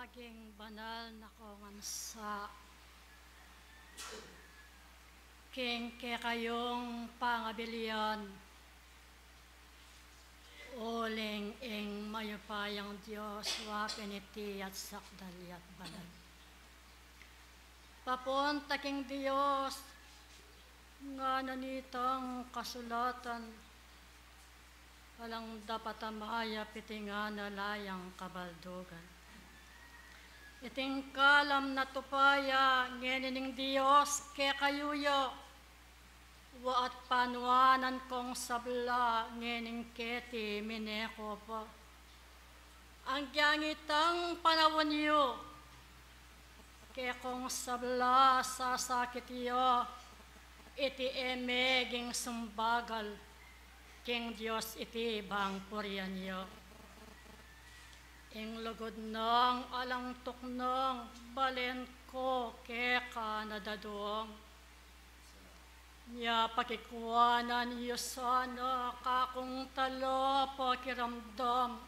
maging banal na kongansa. King kayong pangabilian, uling ing mayupayang Diyos, wapin iti at sakdali at banal. Papunta king Diyos, nga nanitang kasulatan, walang dapat amaya pitinga na layang kabaldugan. Iting kalam na tupaya, ngenining Diyos, ke kayuyo, waat panuanan kong sabla, ngening keti mineko pa. Ang gyangitang panawon yu, ke kong sabla sasakit yo, iti emeging sumbagal, king Diyos iti bang purian yo. Ing lugod nang alang tuknang balen ko keka nadaduong. Nya pakikuanan iyo sana kakong talo pakiramdam.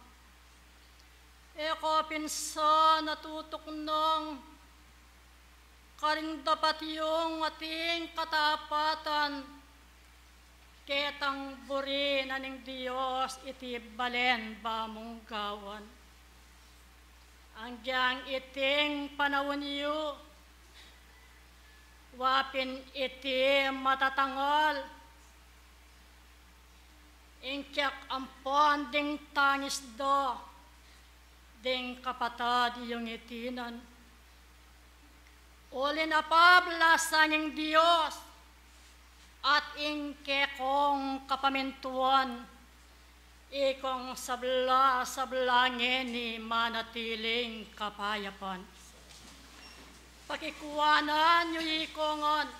Eko pinsa natutok nang karing dapat yung ating katapatan. Ketang buri naning Diyos iti balen bamong gawan. Ang diyang iting panawon niyo, wapin iti matatangol, ingkyak ampon ding tangis do, ding kapatad iyong itinan. Uli na pablasan ng Diyos, at ingkekong kapamintuan, ikong sabla-sablangin ni manatiling kapayapan. Pakikuanan nyo ikongon,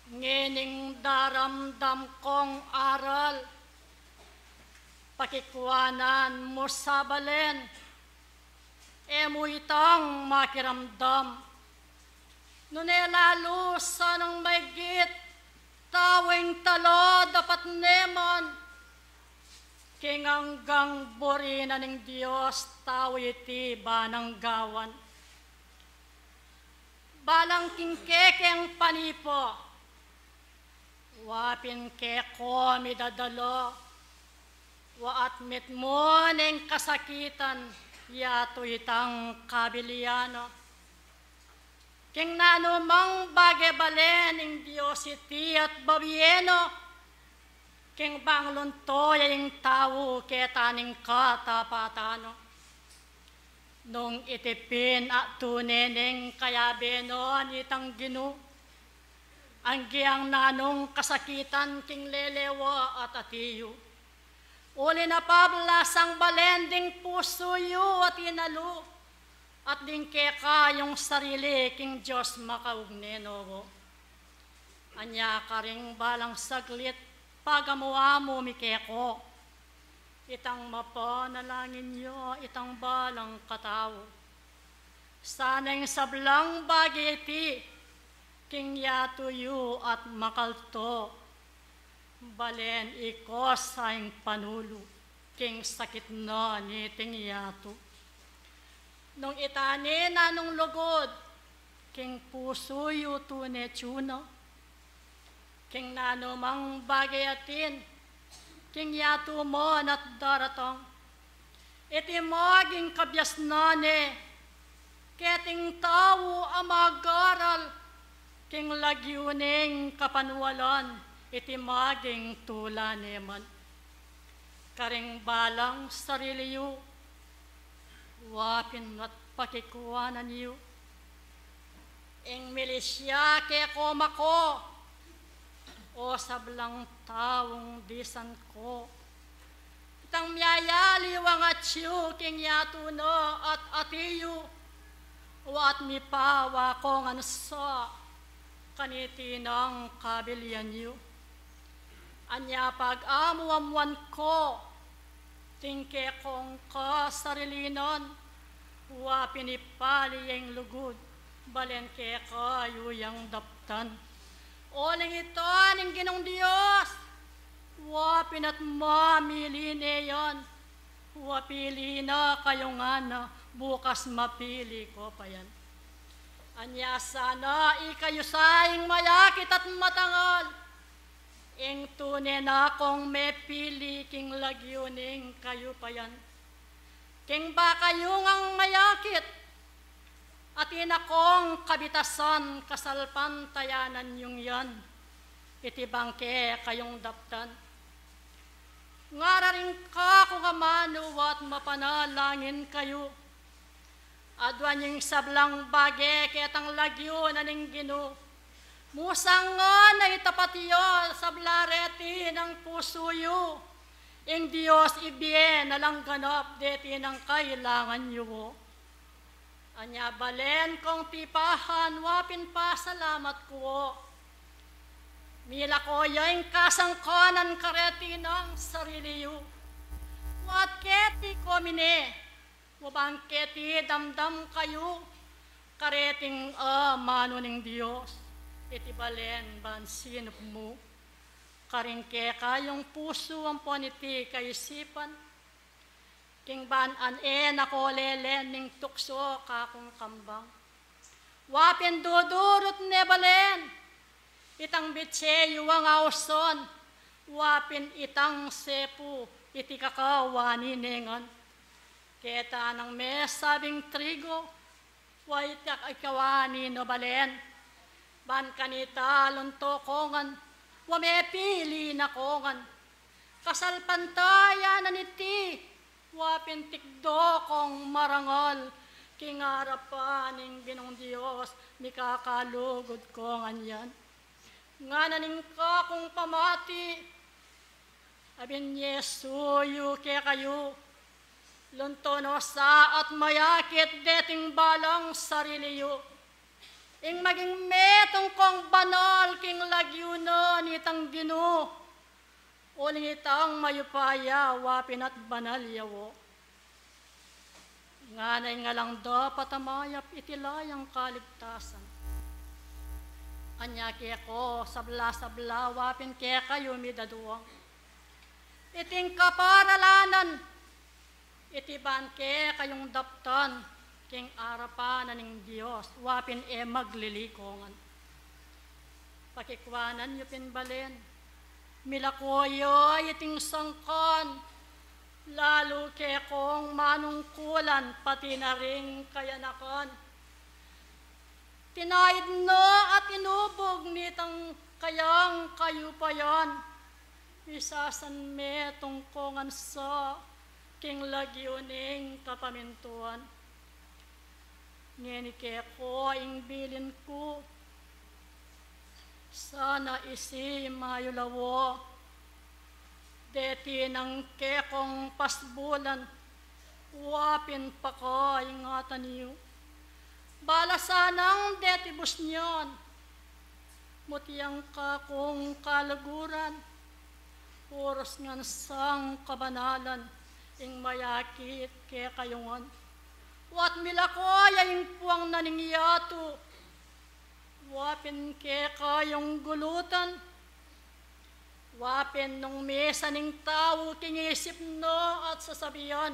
ngining daramdam kong aral, pakikuanan mo sabalen, emo itang makiramdam. Nunelalo sanang maigit, tawing talo dapat neman, king hanggang burina ng Diyos, tawiti banang gawan. Balang kingkekeng panipo, wapin keko midadalo, waat mit mo ng kasakitan, yato itang kabiliano. King nanumang bagebalen ng Diyos iti at babieno, king banglunto yung tao ketaning katapatano. Nung itipin at tuneneng kayabenon itang ginu, ang giyang nanong kasakitan king lelewa at atiyo. Uli na pablasang balending puso yu at inalu, at ding keka yung sarili king Diyos makaugneno. Anya ka ring balang saglit, pagamuha mo mikeko, itang mapanalangin nyo, itang balang katao. Sana'y sablang bagiti, king yatuyo at makalto, balen ikos saing panulo, king sakit na niting yato. Nung itani na nung lugod, king puso yu tune tsuno, king nanumang bagayatin, king yato mo at daratong. Iti maging kabyas nane, keting tao amagaral, king lagyuning kapanwalan, iti maging tulaneman. Karing balang sarili yu, wapin at pakikuanan yu. Ing milisya ke komako, o sablang taong disan ko. Itang miyayaliwang at siyo king yatuno at atiyo, o at mipawa kong ansa, kanitinang kabilian yu. Anya pag-amuamuan ko, tingke kong kasarilinon, huwa pinipali yung lugod, balen ke kayo yung daptan. Oling ito ng Ginong Diyos, wapin at mamili neyon, Wapili na kayo nga na, bukas mapili ko pa yan. Anya sana ikayo saing mayakit at matangal, ing tunay na kong may pili king lagyuning kayo pa yan. King ba kayong ang mayakit, at inakong kabitasan kasalpan tayanan yung yan, itibangke kayong daptan. Ngararing ka kung amano at mapanalangin kayo, adwan yung sablang bage ketang lagyo na ning Gino. Musang nga na itapatiyo sablareti ng pusuyo, ing Diyos ibien na lang ganap deti ng kailangan nyo. Anya balen kong tipahan, wapin pa salamat ko. Mila ko yung kasangkanan kareti ng sarili yu. Wat keti ko mine, wabang keti damdam kayo, kareting mano ng Diyos, itibalen bansin mo. Karingke kayong puso ang poniti kaisipan, king banan nako lelen ning tukso kakong kambang. Wapin dudurot ne balen, itang bitse yuwang auson, wapin itang sepu, iti kakawani nengan. Keta ng mesabing trigo, waitak ikawani no balen, ban kanita luntokongan, wamepili na kongan. Kasalpantaya na niti, wapin tikdo kong marangal, kingarapan ng Ginong Diyos, mikakalugod kongan yan. Nga naning ka kung pamati, abin Yesu yu ke kayo, luntono sa at mayakit deting balang sarili yu. Ing maging metong kong banal king lagyuno nitang Gino, uling itang mayupaya wapin at banal yawo. Nganay nga lang dapat amayap itilayang kaligtasan. Anya kaya ko sabla-sabla wapin kaya kayo midaduwang. Iting kaparalanan, itiban kaya kayong daptan, king arapan ng Diyos, wapin maglilikongan. Pakikwanan yu pinbalen, milakoyo iting sangkan, lalo kaya kong manungkulan, pati na ring kayanakan. Tinaid no at inubog nitang kayang kayo pa yan, isasan me tungkongan sa king lagyuning kapamintuan. Ngenike ko ing bilin ko, sana isi mayulawo, deti ng kekong pasbulan, wapin pa ko ingatan niyo. Bala sanang detibus niyon, mutiyang ka kong kalaguran, puros ngan sang kabanalan, ing mayakit ke kayungan. Wat mila ko yung puwang naningyatu, wapin ke kayong gulutan, wapin nung mesa ning tao kingisip no at sasabihan,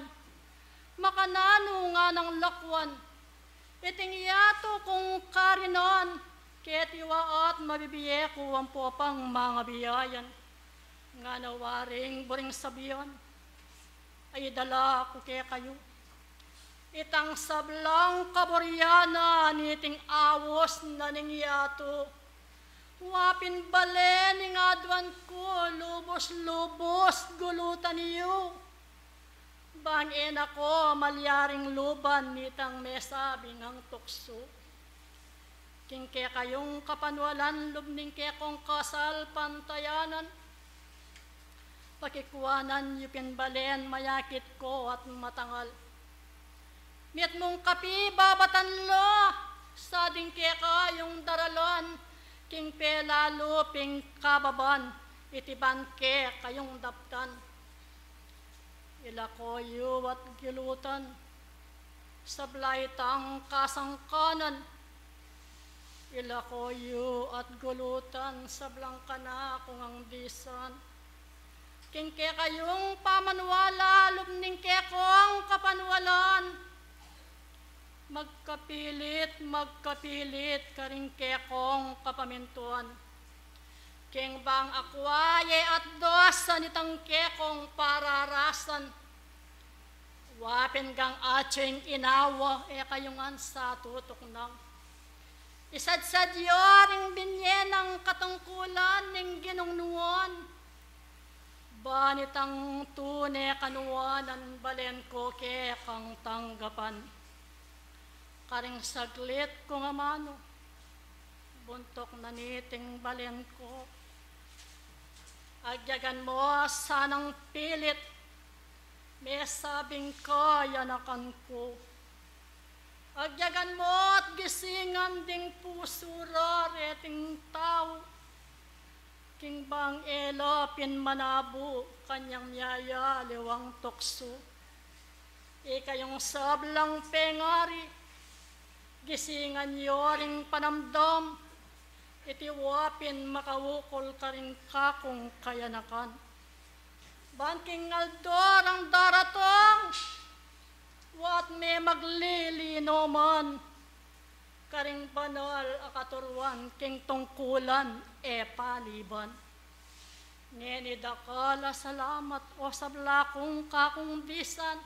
makanano nga ng lakwan, iting yato kung karinon, ketiwa at mabibiye ko ang popang mga biyayan, nga nawaring buring sabihan, ay dala ko kaya kayo. Itang sablang kaboryana niting awos na ningyato, wapin balen ning adwan ko, lubos-lubos gulutan niyo. Bangin ako malyaring luban nitang mesabing ang tukso. Kingke kayong kapanwalan lubning ke kong kasal pantayanan, pakikuanan yupin balen mayakit ko at matangal. Miat mong kapi babatan lo, sa dingke kayong daralon, king pelalo ping kababan, itiban ke kayong daptan. Ilakoyo at gilutan, sablay tang kasangkanan, ilakoyo at gulutan, sablang kana kung ang disan. King ke kayong pamanwala, lubning ke ko panwalan. Magkapilit karing kekong kapamintuan. King bang akwaye at dosan itang kekong pararasan. Wapin gang atsing inawa kayungan sa tutok nang. Isadsad yoring binyenang katungkulan ng ginungnuan. Banitang tune kanuanan balen ko kekang tanggapan. Karing saglit ko nga mano, buntok na niting balen ko. Agyagan mo sanang pilit, may sabing kayanakan ko. Agyagan mo at gisingan ding pusura reting tao. King bang elapin manabu, kanyang miyaya liwang tukso. Ikayong sablang pengari, gisingan yoring panamdam. Itiwapin makawukol ka rin kakong kayanakan. Banking aldor ang daratong, wat may maglilino man. Karing banal akaturuan, king tungkulan paliban. Ngenidakala salamat o sablakong kakong bisan.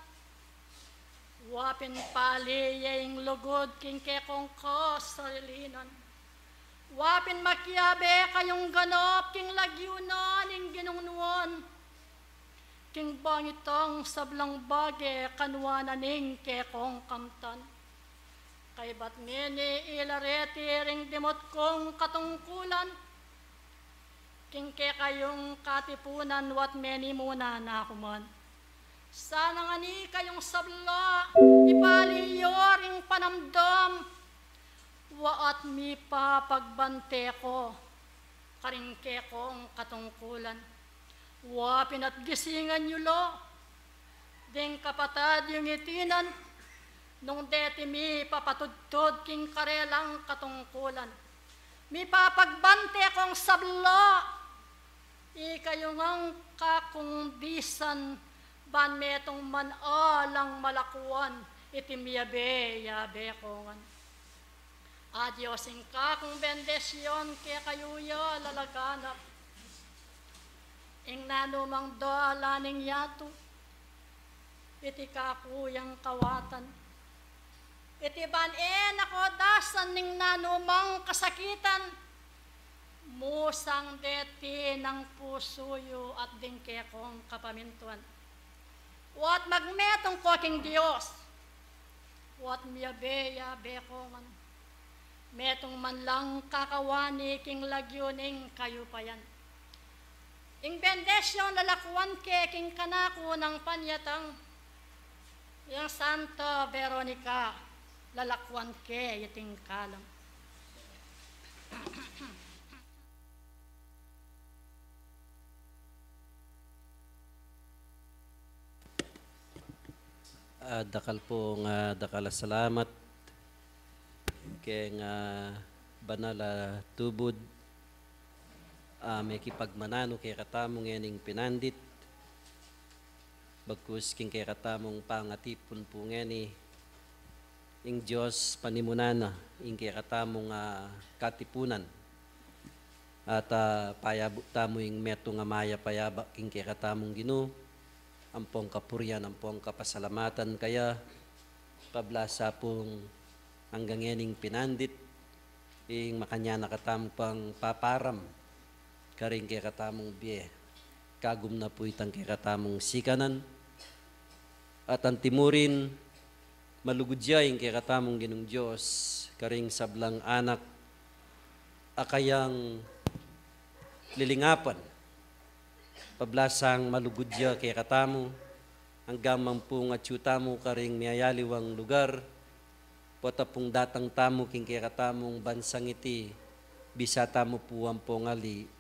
Wapin paliyeng lugod, king kekong kasarilinan. Wapin makiabe kayong ganop, king lagyunan, ing ginungnuan. King bangitang sablang bage, kanwanan ing kekong kamtan. Kay ba't ngini ilareti ring dimot kong katungkulan. King kekayong katipunan, wat meni muna na kuman. Sana nga ni kayong sabla, ipaliyo ring panamdam. Waat mi papagbante ko, karing kekong katungkulan. Wapin at gisingan yulo, ding kapatad yung itinan, nung deti mi papatudtod king karelang katungkulan. Mi papagbante kong sabla, ikayong ang kakong bisan, ban metong manalang malakuan, itimiyabe kongan. Adiosing kakong bendesyon, kaya kayuya lalaganap. Ing nanumang doalaning yato, iti kakuyang kawatan. Iti banen ako dasan ning nanumang kasakitan. Musang deti ng pusuyo at dingkekong kapamintuan. Wat magmetong ko king Diyos, wat miyabe kongan. Metong man lang kakawani king lagyuning kayupayan. Ing bendesyon lalakuan ke king kanako ng panyatang. Yang Santa Veronica lalakuan ke iting kalang. Dakal po nga dakala salamat kay nga banala tubod may kipagmanano kay katamong yaning pinandit bagkus king kay katamong pangatipon po ngani ing Diyos panimunana ing kay katamong katipunan at payabot tamo ing meto nga maya payaba king kay katamong Ginoo ampong kapurian, ampong kapasalamatan kaya pablasa pong hanggang yaning pinandit ing makanya nakatamong pang paparam karing kay katamong biye kagum na po itang kay katamong sikanan at ang timurin malugudya ing kay katamong Ginong Diyos karing sablang anak akayang lilingapan pablasang malugudya kay katamo hanggang mampung at tamo karing miyayaliwang lugar potapong datang tamo king kay katamong bansang iti bisa tamo po ang pongali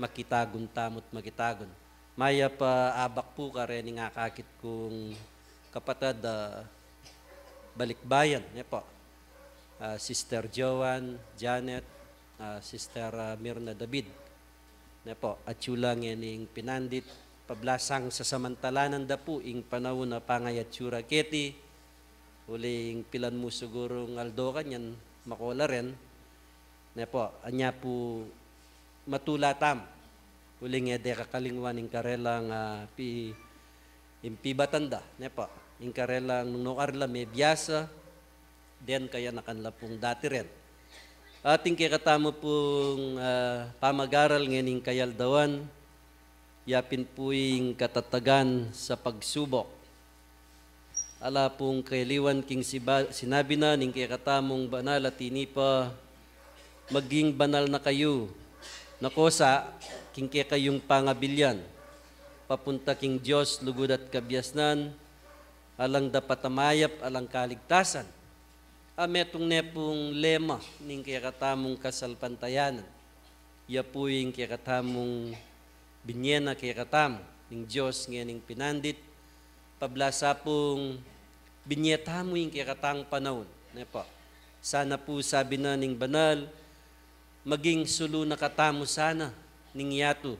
makitagon tamo't makitagon maya pa abak po karing nga kakit kong kapatad balikbayan po Sister Joan, Janet, Sister Mirna David po, at yulang yaning pinandit pablasang sa samantalanan da po ing panahon na pangayatsura keti, uling pilan mo siguro ngaldo kanyan, makola rin, na po, anya po matulatam, uling ede kakalingwan ing karelang impibatanda, na po, ing karelang nung nokarla may biyasa, den kaya nakanla pong dati rin. Ating kikatamo pong pamagaral ngayon kayaldawan, yapin puing katatagan sa pagsubok. Ala pong kailiwan king sinabi na ning kikatamong banal at inipa, maging banal na kayo, nakosa king kayong pangabilyan, papunta king Diyos lugod at kabyasnan, alang dapat amayap, alang kaligtasan. Ametong nepong lema ning kikatamong kasalpantayanan. Ya po yung kikatamong binyena kikatamo ning Diyos ngayon pinandit. Pablasa pong binyetamo yung kikatang panahon. Nepo. Sana po sabi na ning banal, maging sulu na katamo sana ning yato.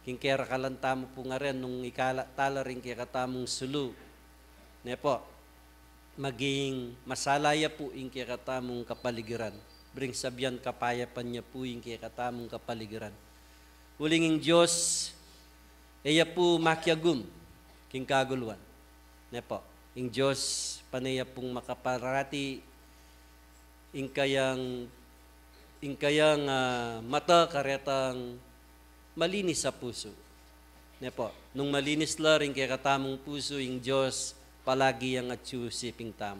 King kera kalantamo po nga rin nung tala rin kikatamong sulu. Nepo. Maging masalaya po yung kikatamong kapaligiran. Bring sabyan kapayapan niya po yung kikatamong kapaligiran. Ulinging Diyos, iya po makyagum, king kaguluan. Nepo, ing Diyos, panaya pong makaparati, ing kayang mata karetang malinis sa puso. Nepo, nung malinis la rin kikatamong puso, ing Diyos, palagi ang atsusiping tamo.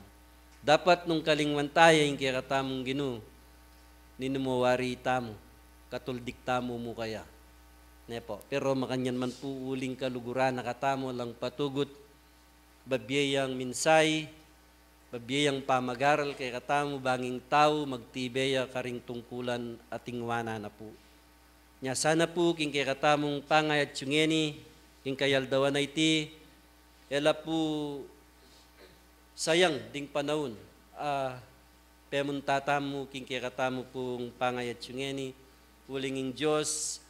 Dapat nung kalingwan tayo yung kikatamong ginu, ninumuwari tamo, katuldik tamo mo kaya. Nepo, pero makanyan man po uling kaluguran nakatamo lang patugot, babiyayang minsay, babiyayang pamagaral kay katamo banging tao, magtibeya karing tungkulan ating wana na po. Nya sana po king kay katamong pangay at syungeni, king kayaldawan na iti, ela po sayang ding panahon. Pemuntatamo king kikatamo pong pangay at syungeni, ulinging Diyos,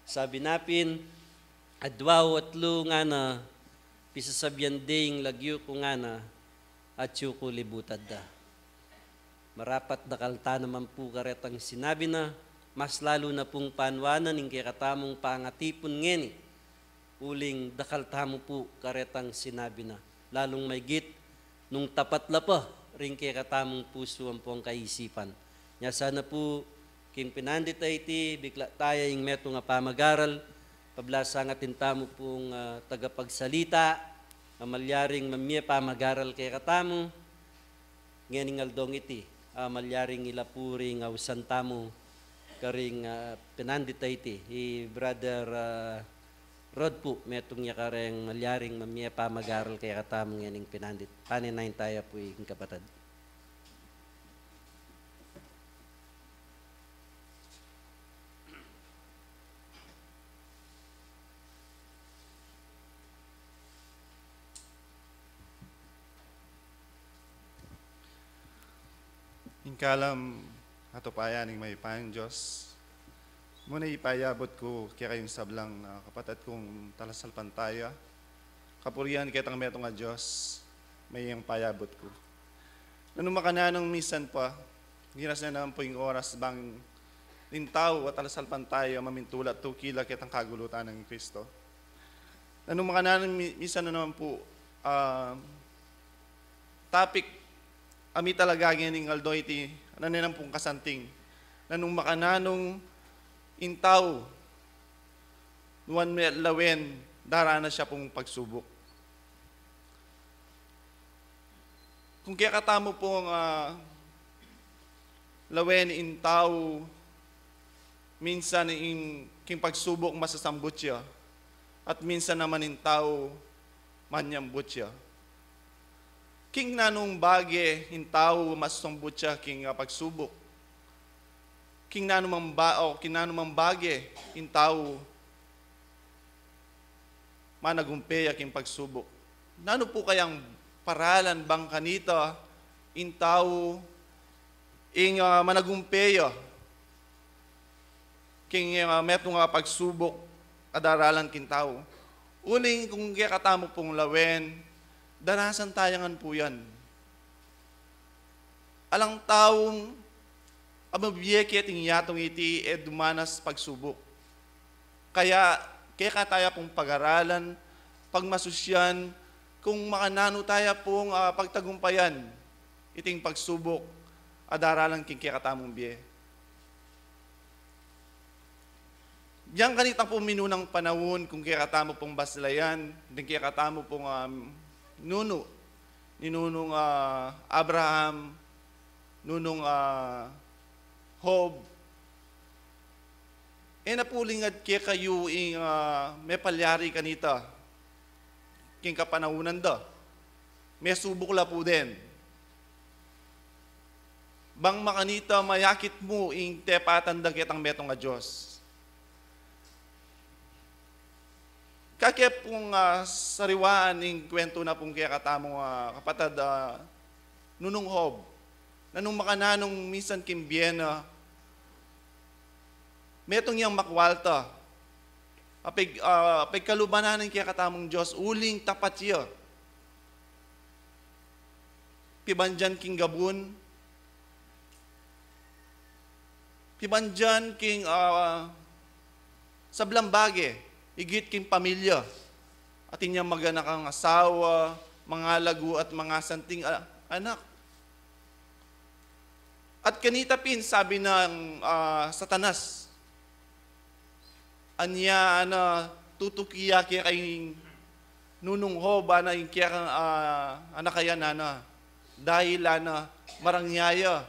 sabi napin, adwaw at lu nga na, pisasabyan ding lagyo ko nga na, at ko libutad da. Marapat dakalta naman po karetang sinabi na, mas lalo na pong panwanan ning kikatamong pangatipon ngeni, uling dakaltamo po karetang sinabi na, lalong may git, nung tapat la pa, ring kikatamong puso ang pong kaisipan. Nya sana po, king pinandit ay iti, bigla tayo yung meto nga pamagaral, pablasa nga tintamo pong tagapagsalita, amalyaring mamye pamagaral kay katamo, nganing aldong iti, amalyaring ilapuri nga usantamo, karing pinandit ay iti, brother Rod po, metong niya kareng malyaring mamye pamagaral kay katamo nganing pinandit. Paninayin tayo po yung kapatid. Ingkalam ato payaning may payang Diyos. Muna ipayabot ko kaya kayong sablang kapatid kong talasalpan tayo. Kapurihan kitang metong nga Diyos, may iyang payabot ko. Nung makananong minsan pa, giras na naman po yung oras bang lintaw at talasalpan tayo, mamintulat to kila kitang kagulutan ng Kristo. Nung makananong minsan na naman po, topic, ami talaga ganing aldo iti, naninang pong kasanting, na nung makananong intaw, nuwan may lawen, darana siya pong pagsubok. Kung kaya katamo pong lawen intaw, minsan king pagsubok masasambot siya, at minsan naman intaw, manyambot siya. King nanong bage, intaw, masasambot siya, king pagsubok. King nanumang bage, intaw, managumpeya king pagsubok. Nano po kayang paralan bang kanita, intaw, ing managumpeya, king metong pagsubok, adaralan kintaw. Uling kung kaya katamo pong lawen, danasan tayangan po yan. Alang taong amabiyeke ting yatong iti dumanas pagsubok. Kaya kataya pong pag-aralan, pagmasusyan, kung makanano tayo pong pagtagumpayan, iting pagsubok, adaralan king katamong biye. Diyan kanita po minunang panahon kung katamo pong baslayan, din katamo pong nuno, ninunong Abraham, nunong Job. Napulingad kayo may palyari kanita, king kapanahunan da. May subok la po din. Bang makanita mayakit mo ing tepatan da kitang metong nga Diyos. Kaya pong sariwaan ing kwento na pong kaya katamong kapatad nunong Job, na nung makananong minsan kimbiyena, metong yang makwalta, apay kalubananin kaya katamong Diyos, uling tapat siya. Pibandyan king gabun, pibandyan king sablang bage, igit king pamilya, at inyang maganakang asawa, mga lagu at mga santing anak. At kanita pin, sabi ng Satanas, anya tutukiya kaya kay nunong Job, yung kaya anak kaya nana, dahil marangyaya,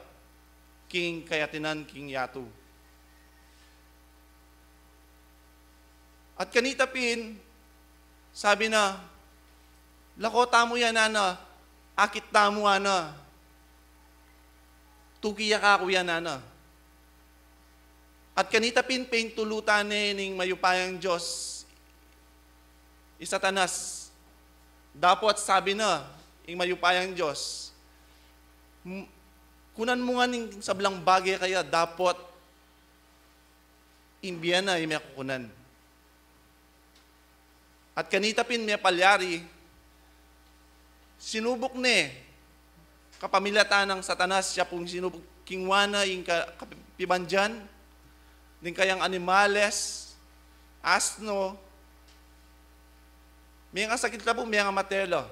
king kayatinan king yato. At kanita pin, sabi na, lako tamo yan akit tamo tukiya ka kuya At kanita pin tulutan ning mayupayang Diyos, Satanas, dapat sabi na, ing mayupayang Diyos, kunan mo nga ning sablang bagay kaya dapat imbiyan na may kukunan. At kanita pin may palyari, sinubok kapamilatan ng Satanas, siya pong sinubok kingwana yung kapibandyan, din kayang animales, asno, may nga sakit na po, may nga matelo.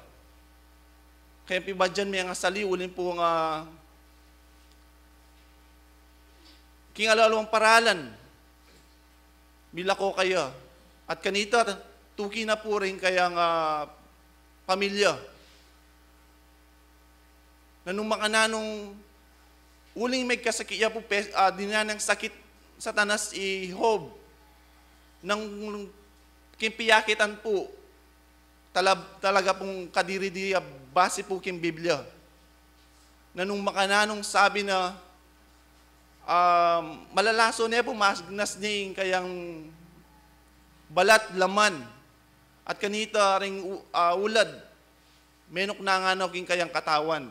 Kaya pibandyan may nga sali, ulin po nga king alalawang paralan, milako kayo. At kanita, tuki na po rin kayang pamilya. Na nung makananong uling may kasakit po, dinanang sakit Satanas Job, nang kimpiyakitan po, talaga pong kadiri-diri base po kim Biblia. Na nung makananong sabi na, malalaso niya po masgnas niya kayang balat laman at kanita ring ulad menok na nga no king kayang katawan.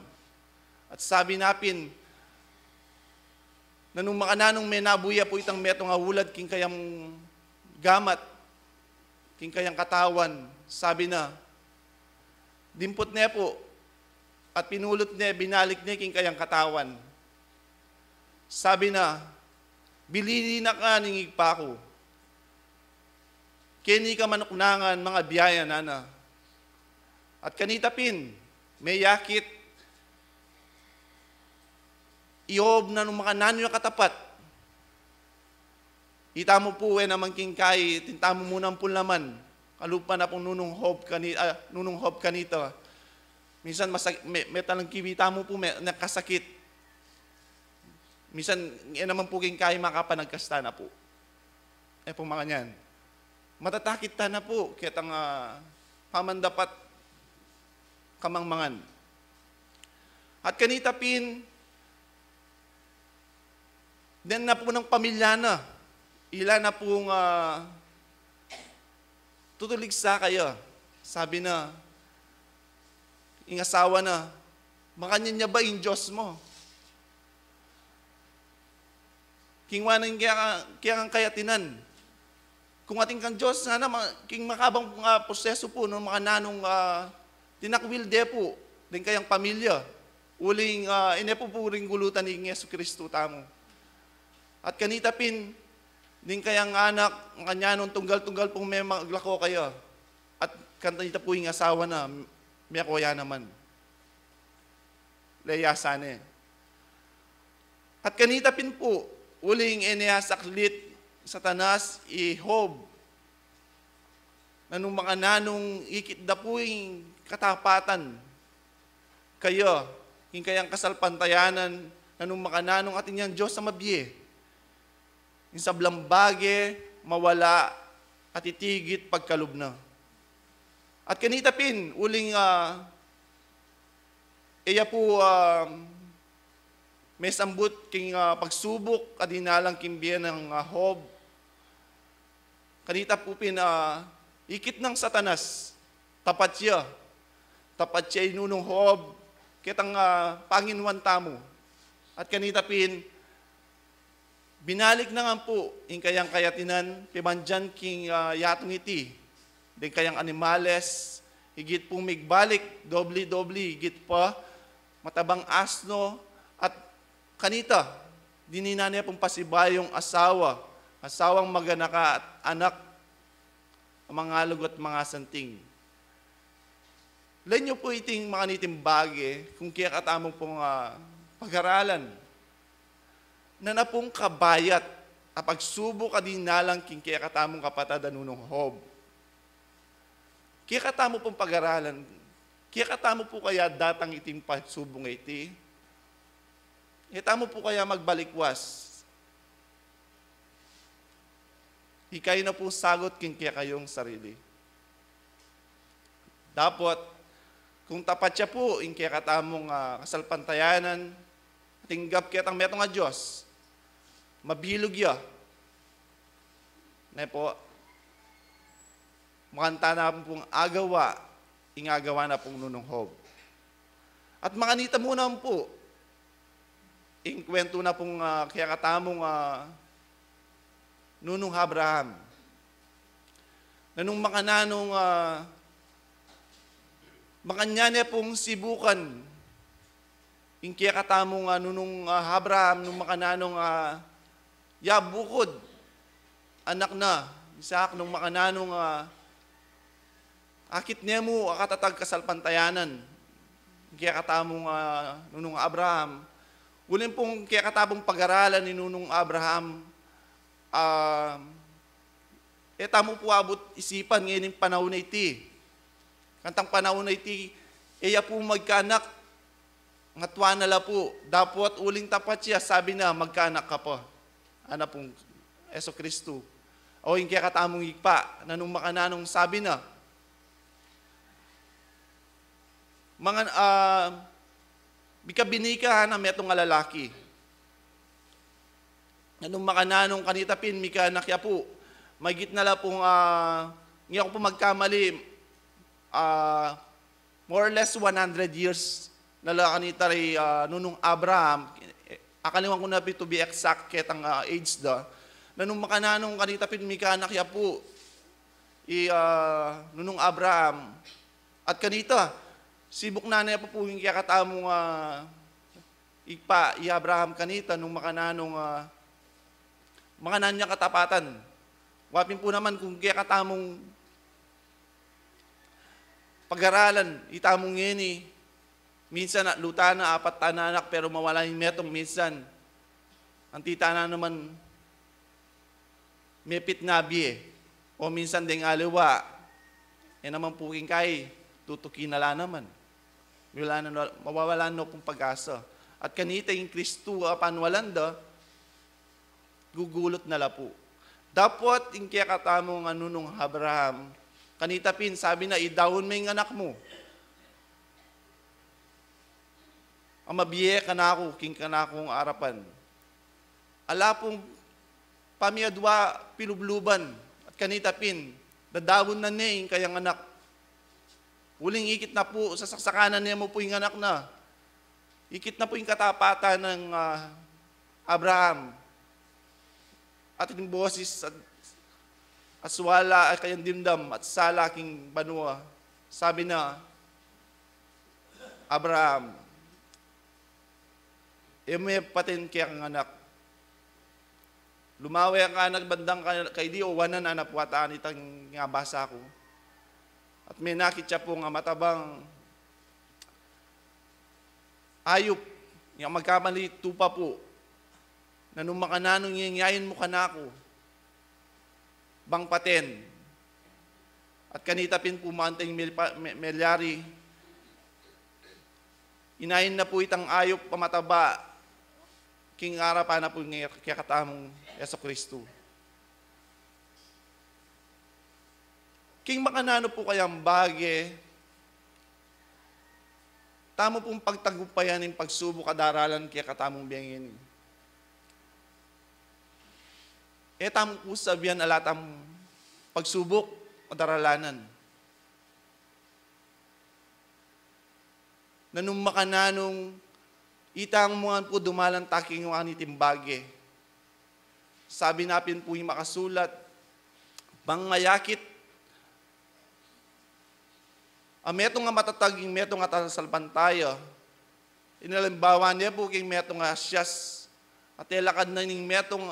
At sabi napin na nung makananong may nabuya po itang metong ulad king kayang gamat king kayang katawan, sabi na dimpot niya po at pinulot niya, binalik niya king kayang katawan. Sabi na, bilili na ka ningig pa ko. Kini ka manuknangan mga biyaya nana. At kanita pin, may yakit, Job na nung makanano yung katapat. Ita mo po naman king kay, tintamo mo ng pulaman. Kalupa na pong nunong Job kanita. Minsan may talang kibita mo po, may nakasakit. Minsan, naman po king kaya makapanagkasta na po. Po mga niyan. Matatakit ta na po, kaya tang pamandapat kamangmangan. At kanita pin, then na po ng pamilya na, ila na pong tutulig sa kayo. Sabi na, ingasawa na, makanyan niya ba yung Diyos mo? Kingwanan kaya kang kayatinan. kung ating kang Diyos, sana king makabang proseso po ng mga nanong tinakwil de po, din kayang pamilya, uling inepo po ring gulutan ni Yesu Kristo tamo. At kanita pin, din kayang anak, ang kanya nung tunggal-tunggal pong may maglako kayo. At kanita po yung asawa na, may kuya naman. Layasane. At kanita pin po, uling saklit Satanas ihob na nung mga nanong ikit da po yung katapatan kayo, yung kayang kasalpantayanan na nung mga nanong ating yan Diyos sa mabiye. Yung sablambage, mawala, at itigit pagkalubna. At kanita pin, uling iya po may sambut king pagsubok adinalang kimbiyan ng Hob. Kanita po ikit ng Satanas, tapat siya inunong Hob, kitang Panginuan tamo. At kanita pin, binalik na nga po, yung kayang kayatinan, pimandyan king yatong iti, din kayang animales, higit pong migbalik, dobli, higit pa, matabang asno, at kanita, dininanay pong pasibayong asawang maganaka at anak, mga alog at mga santing. Lenyo po iting mga nitimbage, kung kaya katamong pong pag-aralan, na napong kabayat, pagsubok ka din nalang king kaya katamong kapatad anunong Hob. Kaya katamo pong pag-aralan, kaya katamo po kaya datang iting pagsubong iti, tamo po kaya magbalikwas. Ikay na po sagot king kaya kayong sarili. Dapat, kung tapat siya po, yung kaya katamong kasalpantayanan, tinggap kaya tang metong Diyos, mabilog ya. Na po, makanta na pong agawa, ingagawa na pong nunong Hob. At makanita muna po, kwento na pong kaya katamong nunong Abraham. Na nung makananong makanya pong sibukan yung kaya katamong nunong Abraham, nung makananong bukod, anak na, Isaac, nung makananong akit niya mo, akatatag kasalpantayanan, kaya katamong nunong Abraham. Ulit pong kaya katabong pag-aralan ni nunong Abraham, tamo po abot isipan ngayon yung panahon na iti. Kantang panahon na iti, iya po magkaanak, ngatwa na la po, dapat uling tapat siya, sabi na, magkaanak ka pa. Ano pong Yesu Kristo. O yung kaya katamong higpa, na nung makananong sabi na, mga, bika-binika na metong lalaki. Anong makananong kanitapin, mika nakya po, may gitna la pong, ngayon ko po magkamali, more or less 100 years na la kanita rin nunong Abraham, akaliwan ko na to be exact ketang age da, na nung makananong kanitapin, mika nakya po, nunong Abraham, at kanita, sibuk na po po yung kaya katamong Abraham kanita nung makananong makanan niya katapatan. Wapin po naman kung kaya katamong pag-aralan, itamong ngini, minsan luta na, 4 tananak, pero mawala yung metong minsan. Ang tita na naman, may pitnabi o minsan ding aliwa, naman po kay tutukin na lang naman. Mawawalan na pong pag-asa. At kanita yung Kristo panwalanda, gugulot na la po. Dapat yung kaya katamong nung Abraham, kanita pin, sabi na, idawon mo yung anak mo. Ang mabiye ka na ako, king ka na akong arapan. Ala pong pamiyadwa pilubluban, at kanita pin, dadawon na niya yung kayang anak. Uling ikit na po, sa saksakanan niya mo po yung anak na. Ikit na po yung katapatan ng Abraham. At yung boses at suwala ay kayang dimdam at sala king banua. Sabi na, Abraham, may patin kaya kang anak. Lumawi ang anak bandang kay di o wanan anak wataan itang nga basa ko. At may nakitya po nga matabang ayop, nga magkamali tupa po, na nung makananong yayin mo kanako, bang paten. At kanita pin po manteng melyari, inayin na po itang ayop pamataba, king arapan na po ng kakatamong Yeso Kristo. King makanano po kayang bage, tamo pong pagtagumpayan ng pagsubok kadaralan kaya katamong biyangin. Tamo po sabihan alatang pagsubok kadaralanan. Nanong makananong itang mga po dumalang taking yung aniting bage. Sabi napin po yung makasulat, bangayakit, metong nga matataging metong nga tasalpan tayo. Inalimbawa niya po king metong nga siyas, at ilakad na ning metong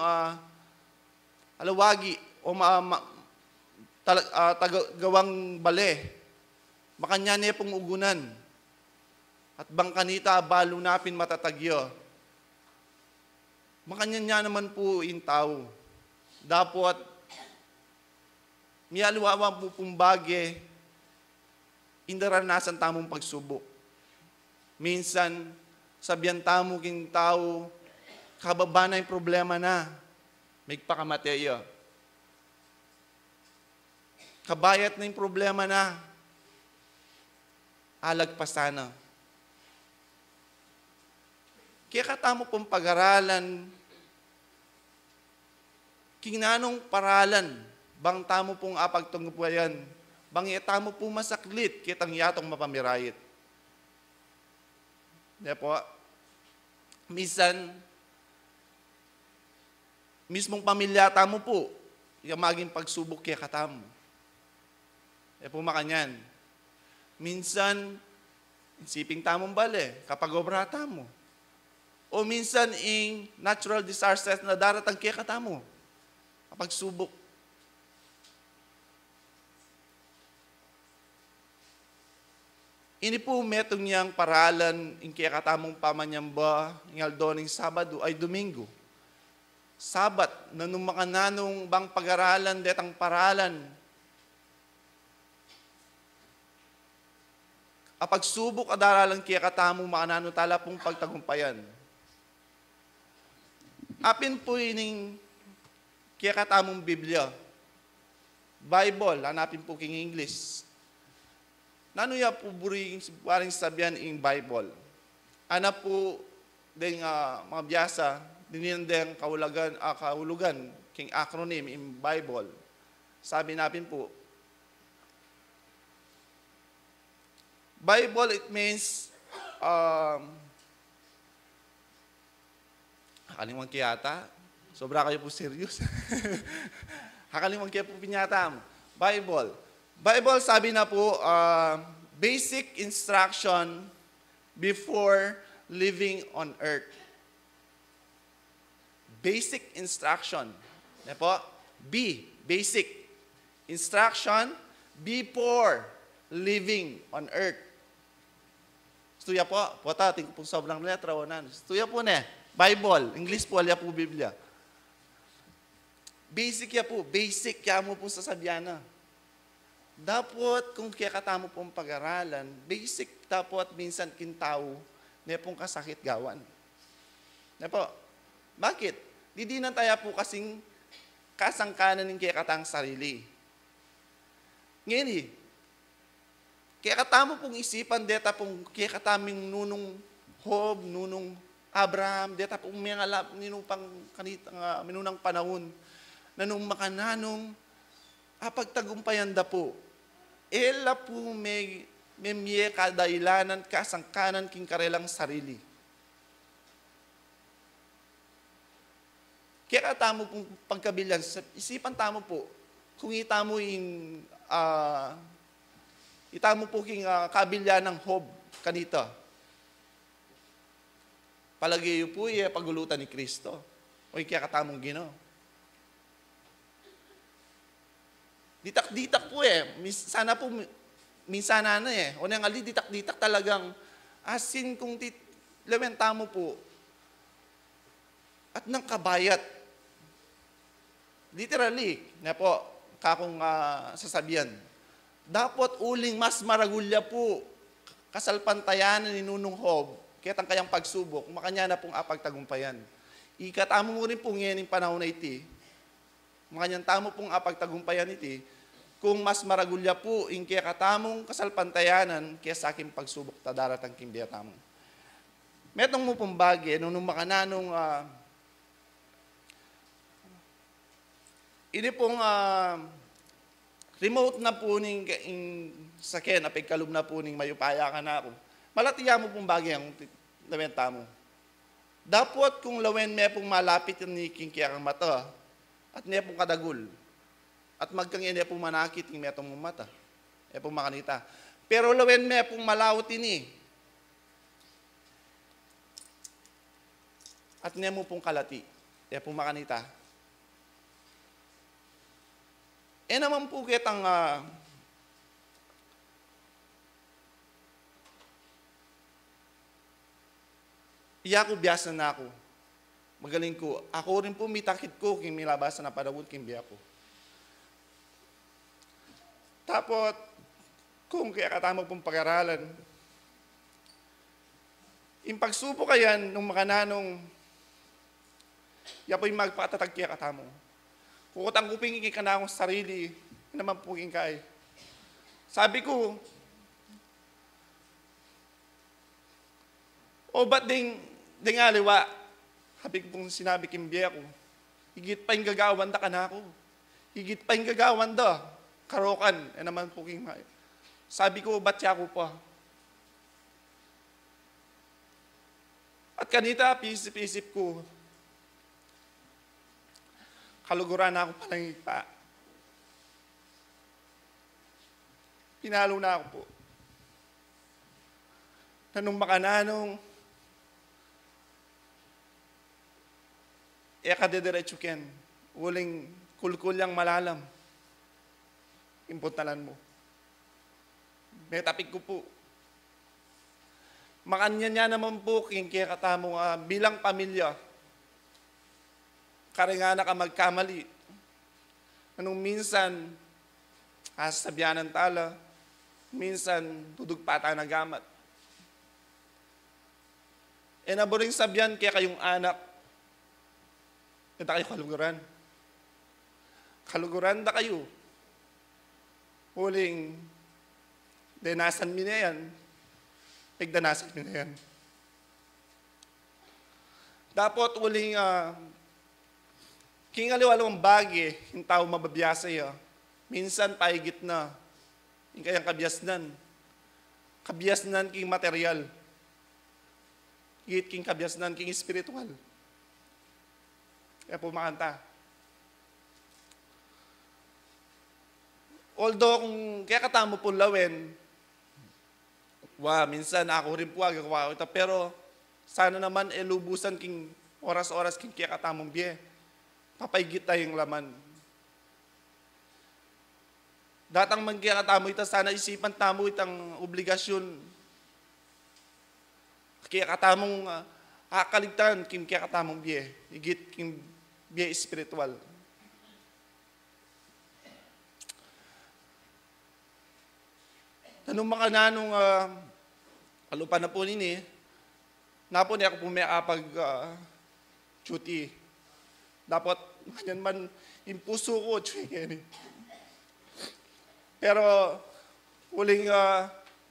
alawagi o tagawang bale. Makanya niya pong ugunan. At bangkanita balo napin matatagyo. Makanya niya naman po yung tao. Dapat miyaluwawa po pong bage, indaranasan tamong pagsubok. Minsan, sabihan tamo king tao, kababa na yung problema na, may pakamateyo. Kabayat na yung problema na, alagpasana. Kaya katamo pong pag-aralan, kinanong paralan, bang tamo pong apagtunggupayan, bang itamo po masaklit, kitang yatong mapamirayit. Diba po, minsan, mismong pamilya tamo po, yung maging pagsubok kaya katamo. Diba po makanyan. Minsan, isiping tamong bale, kapag obra tamo. O minsan, in natural disasters na daratang kaya katamo, kapag subok. Ini po metong niyang paralan in kaya katamong pamanyamba ng aldoning Sabado ay Domingo. Sabat na nung makananong bang pag-aralan detang paralan. Kapag subok adaralan kaya katamong makanano tala pong pagtagumpayan. Apin po ining kaya katamong Biblia. Bible, hanapin po king English. Nanuya po buring waring sabihan in Bible. Ana po din mga biyasa, dininandang kahulugan, king acronym in Bible. Sabi natin po, Bible, it means, hakalimang kiyata, sobra kayo po serious. Hakalimang kaya po pinyata. Bible, sabi na po, basic instruction before living on earth. Basic instruction. Na po? B, basic instruction before living on earth. Stuya po, tingko po sobrang letra, wanan. Stuya po na, Bible, English po, alya po Biblia. Basic ya po, basic ya mo po sasabihan na. Dapat kung kaya katamo pong pag-aralan, basic dapat minsan kintaw na pong kasakit gawan. Na po, bakit? Di na tayo po kasing kasangkanan ng kaya katang sarili. Ngayon kaya katamo pong isipan, deta pong kaya kataming nunong Job, nunong Abraham, deta pong mga ninong pang kanitang minunang panahon, na nung makananong pagtagumpayan da po, ela po may kadailanan kasangkanan king karelang sarili. Kaya tamo pong pagkabilan, isipan tamo po, kung itamo itamo po king kabilya ng hob kanita. Palagi po pagulutan ni Kristo. O kaya katamong Ginoo. Ditak-ditak po sana po, minsan o nang ali, ditak-ditak talagang asin kung lawenta mo po. At nang kabayat. Literally, na po, kakong sasabihan. Dapat uling mas maragulya po kasalpantayan ni Nunong Hob, kitang kayang pagsubok, makanya na pong apagtagumpayan. Ikatamo mo rin pong yan yung panahon na iti, makanyang tamo pong apagtagumpayan iti, kung mas maragulya po, yung kaya katamong kasalpantayanan, kaya sa aking pagsubok, tadaratang kimbiya tamong. Metong mo pong bagi, nung makananong, ini pong remote na po ning sakyan, apigkalub na po ning mayupaya ka na ako. Malatiya mo pong bagi ang lamenta mo. Dapat kung lawen may pong malapit yung ni kingkiyang mata, at niya pong kadagul, at magkangin niya pong manakit yung metong mong mata, niya pong makanita. Pero lawen may pong malawot ini, at niya mo pong kalati, niya pong makanita. Naman po kitang iya ko biyasan na ako. Magaling ko. Ako rin po mitakit ko kung milabasan na padawod kung biya ko. Tapos, kung kaya katama pong pag-aralan, yung pagsupo kayan nung makananong, iya po yung magpatatag kaya katamo. Kukutang kupingin ka na akong sarili, naman po kay. Sabi ko, ba't ding aliwa? Sabi ko pong sinabi kimbiya ko, higit pa yung gagawan da ka na ako. Higit pa yung gagawan da. Karokan, naman po king. Sabi ko, ba't siya ko pa? At kanita, pisip-isip ko, kaluguran na ako palang ipa. Pinalo na ako po. Nanong makananong, kadediretso ken, uling kulkulyang malalam, impuntalan mo. May tapik ko po. Makanya niya naman po, kaya katamo bilang pamilya, karinga na ka magkamali. Anong minsan, sabihan ng tala, minsan, dudug pa tayo na gamat. Naboring sabihan kaya kayong anak, ito kayo kaluguran. Kaluguran da kayo. Huling, danasan mi na yan, pigdanasan mi na yan. Dapat huling, kingaliwalong bagi, yung tao mababiyasa ya. Minsan paigit na. Yung kayang kabiyasnan. Kabiyasnan king material. Higit king kabiyasnan king spiritual. Kaya po makanta. Although kung kaya katamo po lawin, minsan ako rin po agagawa ito, pero sana naman lubusan king oras-oras king kaya katamong biye. Papaigit tayong laman. Datang magkakatamo ito, sana isipan tamo itang obligasyon. Kaya katamong akaligtan, kim kaya katamong biye. Higit kim biye spiritual. Tanong mga nanong alupan na po nini, napo niya ako pumayakapag duty. Dapat, ganyan man, yung puso ko, pero, uling,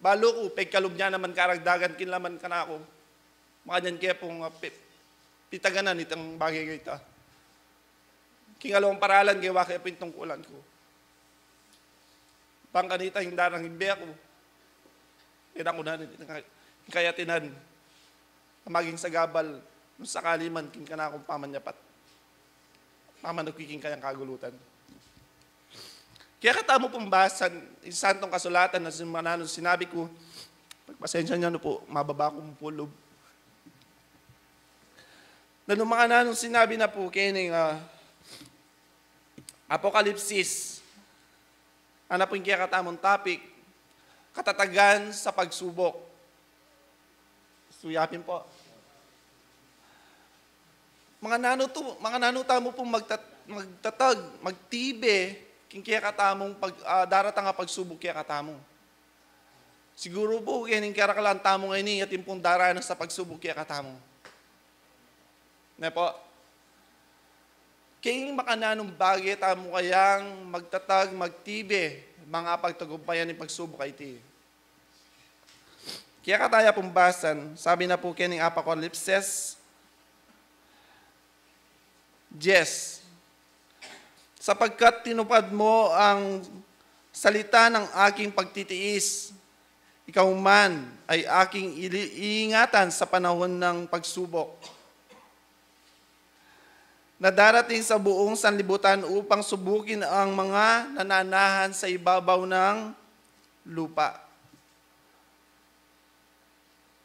balo ko, pagkalub niya naman karagdagan, kinlaman ka na ako. Makanyan kaya pong pitaganan itang bagay kita. Kingalawang paralan, gawa kaya pintungkulan ko. Pangkanita, yung darang himbe ako. Kaya ako na, kaya tinan, maging sagabal, nung sakali man, kin ka na akong pamanyapat. Mama nagkiking kayang kagulutan. Kaya katamo pong basan, yung santong kasulatan na mananong sinabi ko, pagpasensya niyo po, mababa ko po loob. Na nung mga nanong sinabi na po, kining Apokalipsis, ano po yung kaya katamong topic, katatagan sa pagsubok. Suyapin po. Mga nanuta mo pong magtatag, magtibe, kaya katamong daratang nga pagsubok kaya katamong. Siguro po, kining kaya kalang tamong ngayon, at yung pong daranas sa pagsubok kaya katamong. Na po, kaya makananong bagay tamo kayang magtatag, magtibe, mga pagtagumpayan ng pagsubok ay ti. Kaya kataya pong basan, sabi na po kining Apokalipsis, Yes, sapagkat tinupad mo ang salita ng aking pagtitiis, ikaw man ay aking iingatan sa panahon ng pagsubok na darating sa buong sanlibutan upang subukin ang mga nananahan sa ibabaw ng lupa.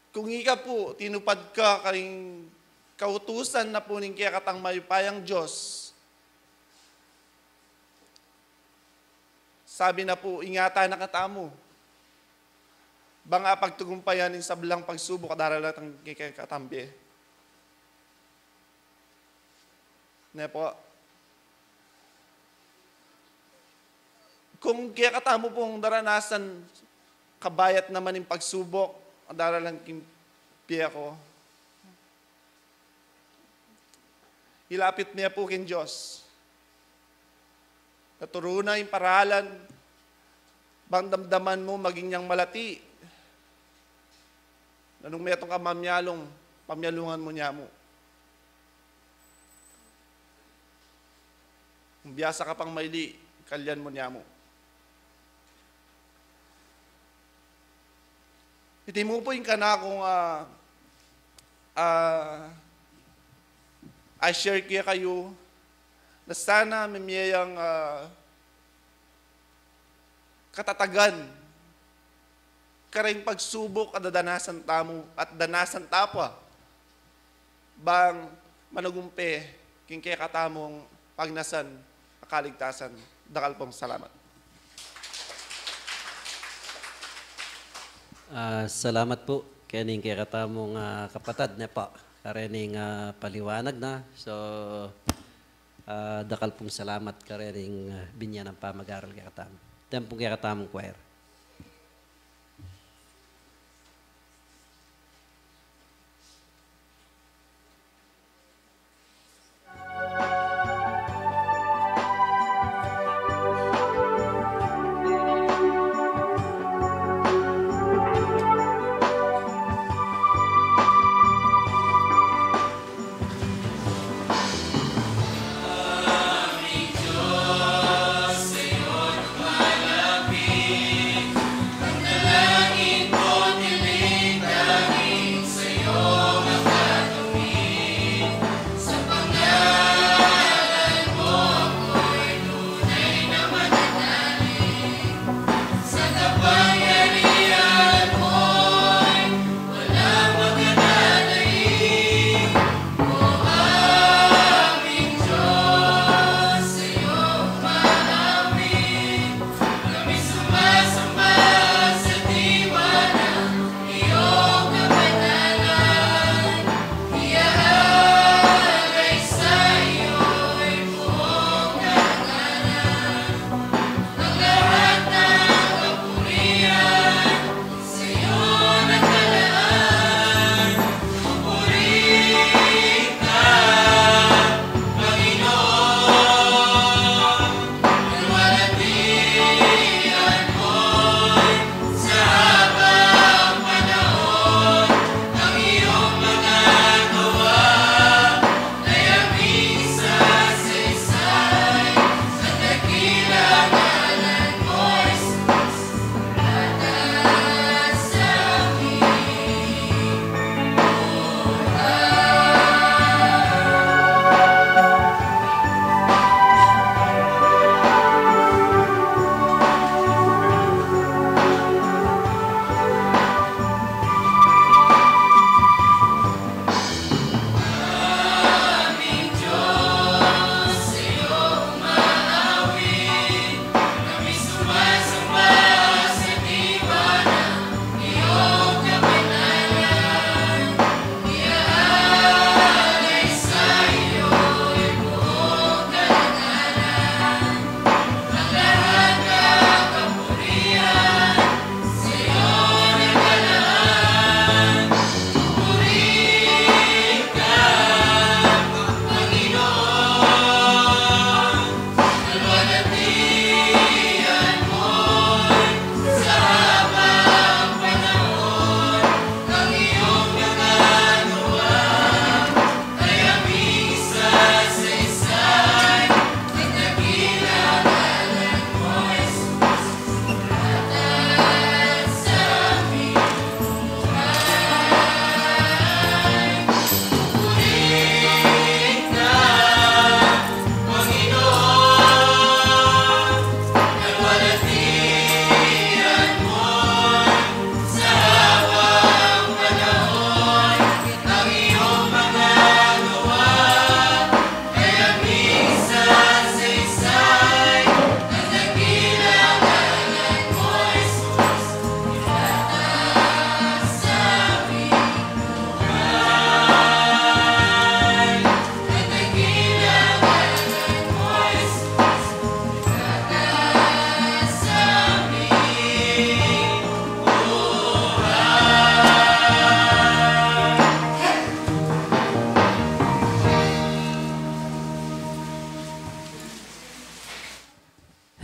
Kung ika po, tinupad ka karing kautusan na po ning kaya katang mayupayang Diyos, sabi na po, ingatan na katamo. Banga pagtugumpayan ng sablang pagsubok kadaralat ang kaya katambi. Ne po. Kung kaya katamo pong daranasan, kabayat naman yung pagsubok, daralang kimpiya ko, ilapit niya po kin Diyos. Naturunan yung paralan, bang damdaman mo maging niyang malati. Anong metong ka pamyalungan mo niya mo. Kung biyasa ka pang maili, kalyan mo niya mo. Iti mo po yung kana kung I share kaya kayo na sana mamiyayang katatagan karing pagsubok at danasan tamo at danasan tapwa bang managumpe king kaya katamong pagnasan kaligtasan. Dakal pong salamat. Salamat po kaning kaya katamong kapatad na po. Karening paliwanag na. So, dakal pong salamat karening binyan ng pamag-aral kaya katamong. Tempong kaya katamong choir. Aming Diyos, sa'yo't malapit.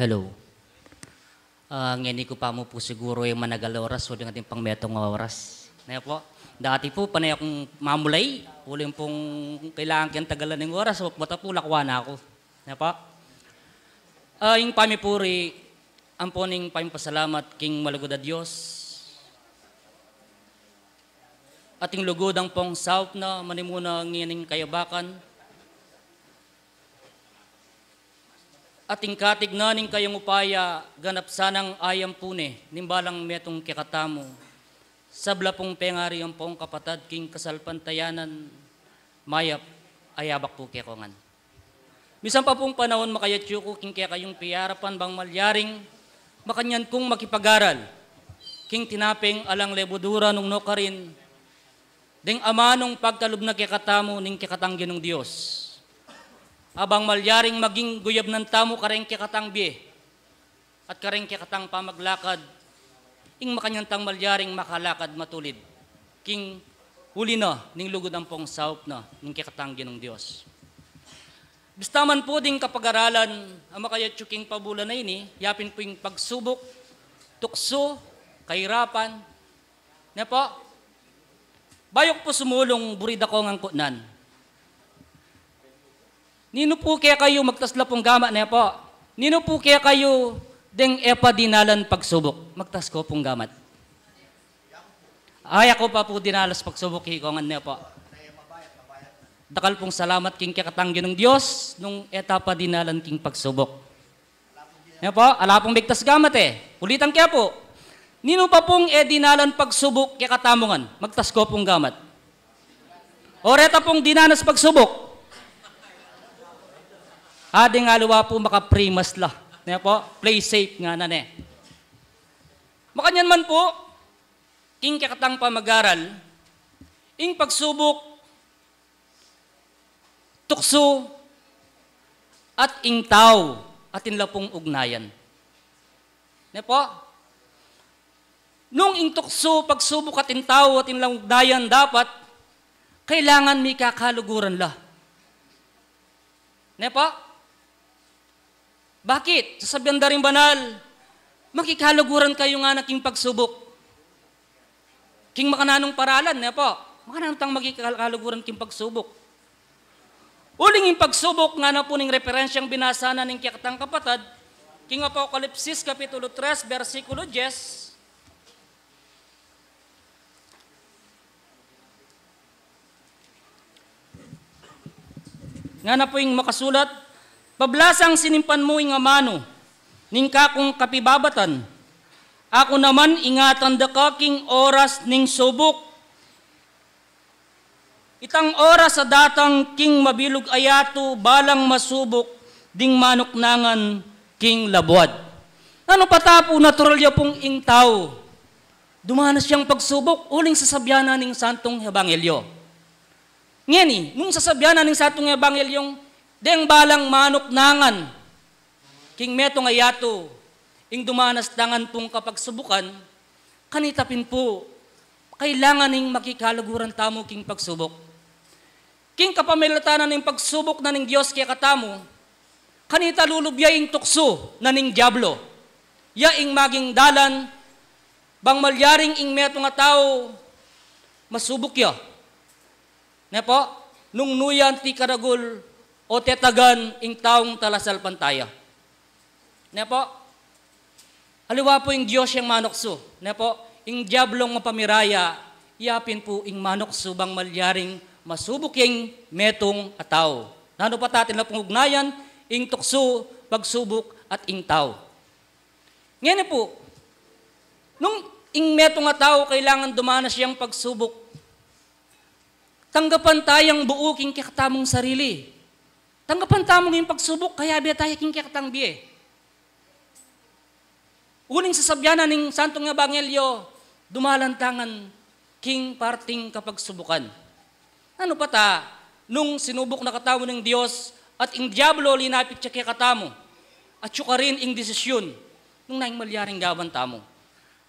Hello. Ngeni ko pa mo po siguro yung managal oras o yung ating pangmetong oras. Ngayon po, dati po, panay akong mamulay. Uling pong kailangan kiyang tagalan ng oras. So, bata po, lakwa na ako. Ngayon po. Yung pamipuri, ang po ning pamipasalamat king malugod a Diyos. Ating lugodang pong south na manimuna ngining kayabakan. Ating katignaning kayong upaya, ganap sanang ayam pune, nimbalang metong kikatamo. Sabla pong pengari ang pong kapatad, king kasalpantayanan, mayap, ayabak po kekongan. Misan pa pong panahon makayatyuko, king kaya kayong piyarapan bang malyaring, makanyan kong makipag-aral, king tinapeng alang lebudura nung nokarin, ding amanong pagkalub na kikatamo ning kikatanggi ng Diyos. Abang malyaring maging guyab ng tamo kareng kikatang biye at kareng kikatang pamaglakad, ing makanyantang malyaring makalakad matulid, king huli na ning lugod ang pong saup na ning kikatanggi ng Diyos. Bistaman po ding kapag-aralan ang makayatsuking pabulan na ini, yapin po yung pagsubok, tukso, kahirapan, na po, bayok po sumulong burida ko ngang kunan. Nino po kaya kayo magtasla pong gama na po? Nino po kaya kayo deng epa dinalan pagsubok? Magtas ko pong gamat. Ay ako pa po dinalas pagsubok hikongan na po. Dakal pong salamat king kakatanggi ng Diyos nung etapa dinalan king pagsubok. Na po, ala pong bigtas gamat Ulitan kaya po. Nino pa pong dinalan pagsubok kaya katamungan? Magtas ko pong gamat. Oreta pong dinanas pagsubok. Ading aluwa po makaprimas la. Na po, play safe nga na ne. Makanyan man po, king kakatang pamag-aral, ing pagsubok, tukso, at ing tao, atin la pong ugnayan. Na po, nung ing tukso, pagsubok atin tao, atin lang ugnayan, dapat, kailangan may kakaluguran la. Na po, bakit? Sasabihan da rin banal, makikaluguran kayo nga na king pagsubok. King makananong paralan, na po, makananong tang makikaluguran king pagsubok. Uling yung pagsubok nga na po ning referensyang binasa na ning kikatang kapatad, king Apokalipsis Kapitulo 3, versikulo 10, nga na po yung makasulat, pablasang sinimpan mo ing amano, ning kakong kapibabatan. Ako naman ingatan da kaking oras ning subok. Itang oras sa datang king mabilog ayato, balang masubok, ding manuknangan king labuad. Ano patapo natural ya pong ing tao. Dumanas siyang pagsubok, uling sasabyanan ning santong ebanghelyo. Ngeni, nung sasabyanan ning santong ebanghelyong, deng balang manok nangan, king metong ayato, ing dumanas dangan pong kapagsubukan, kanitapin po, kailangan ning makikaluguran tamo king pagsubok. King kapamilatanan ning pagsubok na ning Diyos kaya katamo, kanita lulubya ing tukso na ning diablo, ya ing maging dalan, bang malyaring ing metong nga tao, masubok ya. Na po, nung nuyan ti karagul, o tetagan ing taong talasal pantaya. Na po, aliwa po yung Diyos yung manokso. Na po, ing diablong mapamiraya, yapin po ing manokso bang malyaring masubok yung metong ataw. Nano pa tatin na pong ugnayan, ing tukso, pagsubok at ing tao. Ngayon po, nung ing metong ataw, kailangan dumanas siyang pagsubok. Tanggapan tayang buo king kikatamong sarili. Tanggapan tamong yung pagsubok, kaya biya tayo king kikatang biye. Uling sasabyanan ng santong ebanghelyo, dumalantangan king parting kapag subukan. Ano pa ta? Nung sinubok na katamo ng Diyos at ing diablo linapit siya kaya katamo at siya rin ing desisyon nung naing malyaring gawan tamo.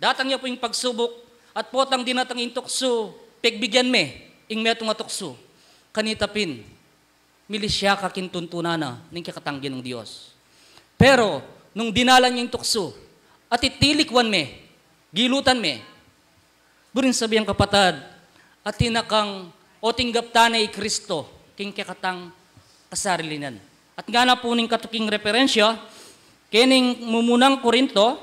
Datang niya po yung pagsubok at potang dinatang ing tukso, pegbigyan me, ing metong atukso, kanitapin, milisya kakintuntunana ning kakatanggi ng Diyos. Pero, nung dinalan niya yung tukso, at itilikwan me, gilutan me, burin sabihan kapatad, at tinakang o tinggap tanay Kristo, king kakatang kasarilinan. At nga na po ning katuking referensya, kining mumunang Korinto,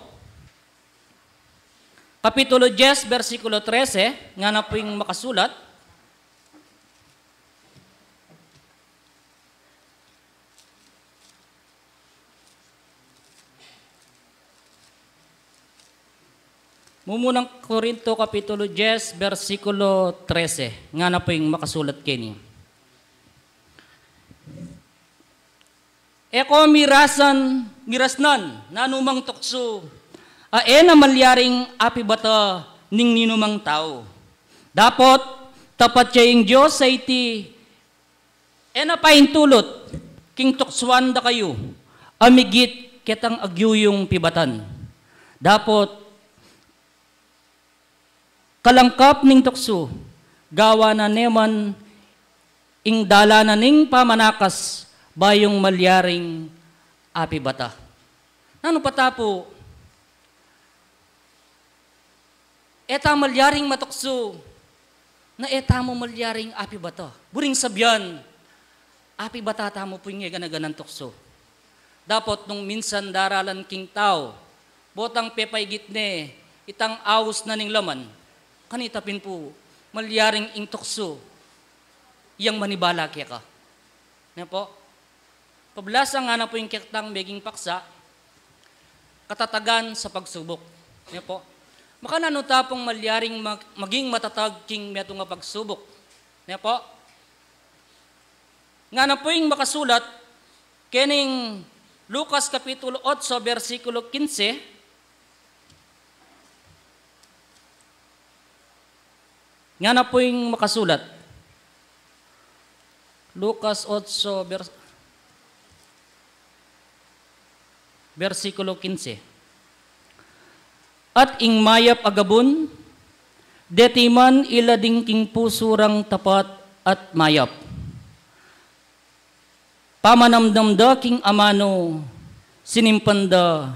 Kapitulo 10, versikulo 13, nga na po yung makasulat, Mumunang Korinto, Kapitulo 10, versikulo 13. Nga na po yung makasulat kini. Eko mirasnan, nanumang tukso, na malyaring api bata ning ninumang tao. Dapat, tapat siya yung Diyos sa iti, na paintulot, king tuksuan da kayo, amigit ketang agyuyong pibatan. Dapat, kalangkap ning tukso, gawa na neman ing dala na ning pamanakas bayong malyaring api bata. Nano patapo, eta malyaring matukso, na eta mo malyaring api bata. Buring sabyan, api bata tamo po yung ganaganan tukso. Dapat nung minsan daralan king tao, botang pepay gitne, itang awos na ning laman, kanitapin po, malyaring ing tukso, iyang manibala kaya ka. Yan po. Pablasa nga na po yung kiktang meging paksa, katatagan sa pagsubok. Yan po. Makanano tapong malyaring maging matatag king meto nga pagsubok. Yan po. Nga na po yung makasulat, kening Lucas Kapitulo 8, versikulo 15, nga na po yung makasulat. Lucas 8, versikulo 15. At ing mayap agabon, detiman ilading king pusurang tapat at mayap. Pamanamdamda king amano, sinimpanda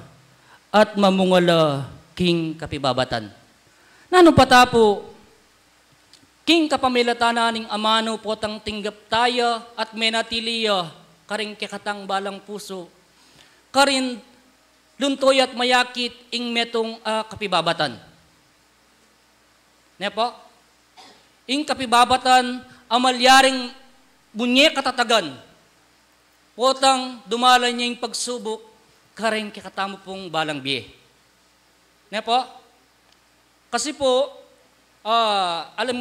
at mamungala king kapibabatan. Nano patapo, king kapamilatana ning amano potang tinggap taya at menatiliya karing kikatang balang puso, karin luntoy at mayakit ing metong kapibabatan. Ne po? Ing kapibabatan amalyaring bunye katatagan, potang dumalan niya yung pagsubok, karing kikatamo pong balang biye. Ne po? Kasi po,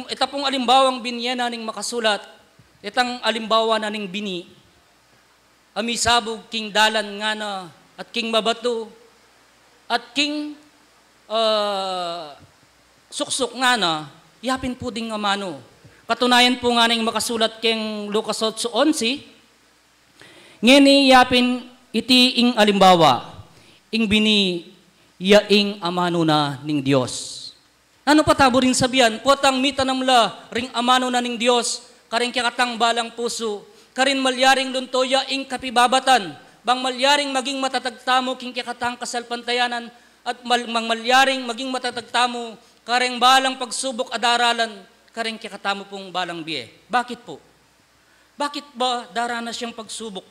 ita pong alimbawang binyena ning makasulat, itang alimbawa na ning bini, amisabog king dalan nga na, at king mabato, at king suksok nga na, yapin po ding amano. Katunayan po nga ning makasulat king Lucas 8:11, ngeni yapin iti ing alimbawa, ing bini, yaing amano na ning Diyos. Ano patabo rin sabihan, potang mitanamla ring amano na ning Diyos, karing kikatang balang puso, karin malyaring luntoya ing kapibabatan, bang malyaring maging matatagtamo king kikatang kasalpantayanan, at malyaring maging matatagtamo, karing balang pagsubok adaralan, karing kikatamo pong balang biye. Bakit po? Bakit ba daranas siyang pagsubok?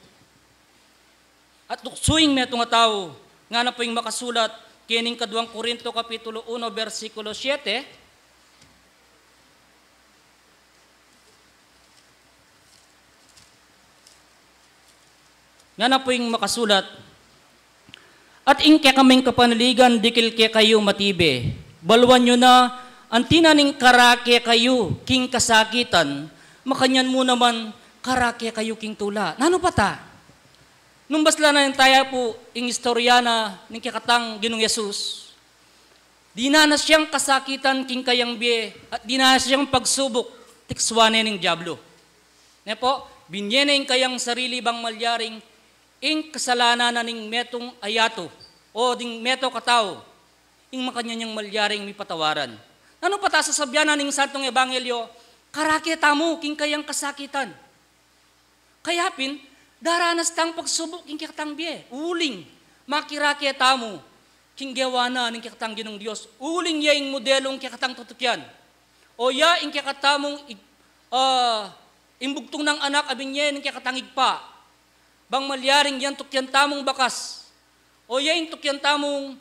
At tuksuing meto nga tao, nga na po yung makasulat, kining 2 Korinto Kapitulo 1, versikulo 7, nga na po yung makasulat, at ingke kaming kapanaligan, dikil ke kayo matibe, balwan nyo na, antina ning karake kayo, king kasakitan, makanyan mo naman, karake kayo king tula. Nano pa ta? Nung basla na yung taya po, yung istorya na ng kikatang Ginong Yesus, di na siyang kasakitan king kayang biye, at di na siyang pagsubok, tikswane ng Diablo. Ne po, binyene yung kayang sarili bang malyaring, ing kasalanan na ning metong ayato, o ding meto katao, ing makanya niyang malyaring may patawaran. Ano pa ta sasabyan na ning Santong Ebanghelyo, karake tamo king kayang kasakitan. Kayapin, daranas tang pagsubok king kikatang biye, uling, makiraki tamo, kinggawa na ng kikatang ginong Diyos, uling yaing modelong kikatang tutukyan. O ya, ing kikatamong imbugtong ng anak, abin niya ng kikatangig pa. Bang malyaring yan tukyan tamong bakas. O ya, ing tukyan tamong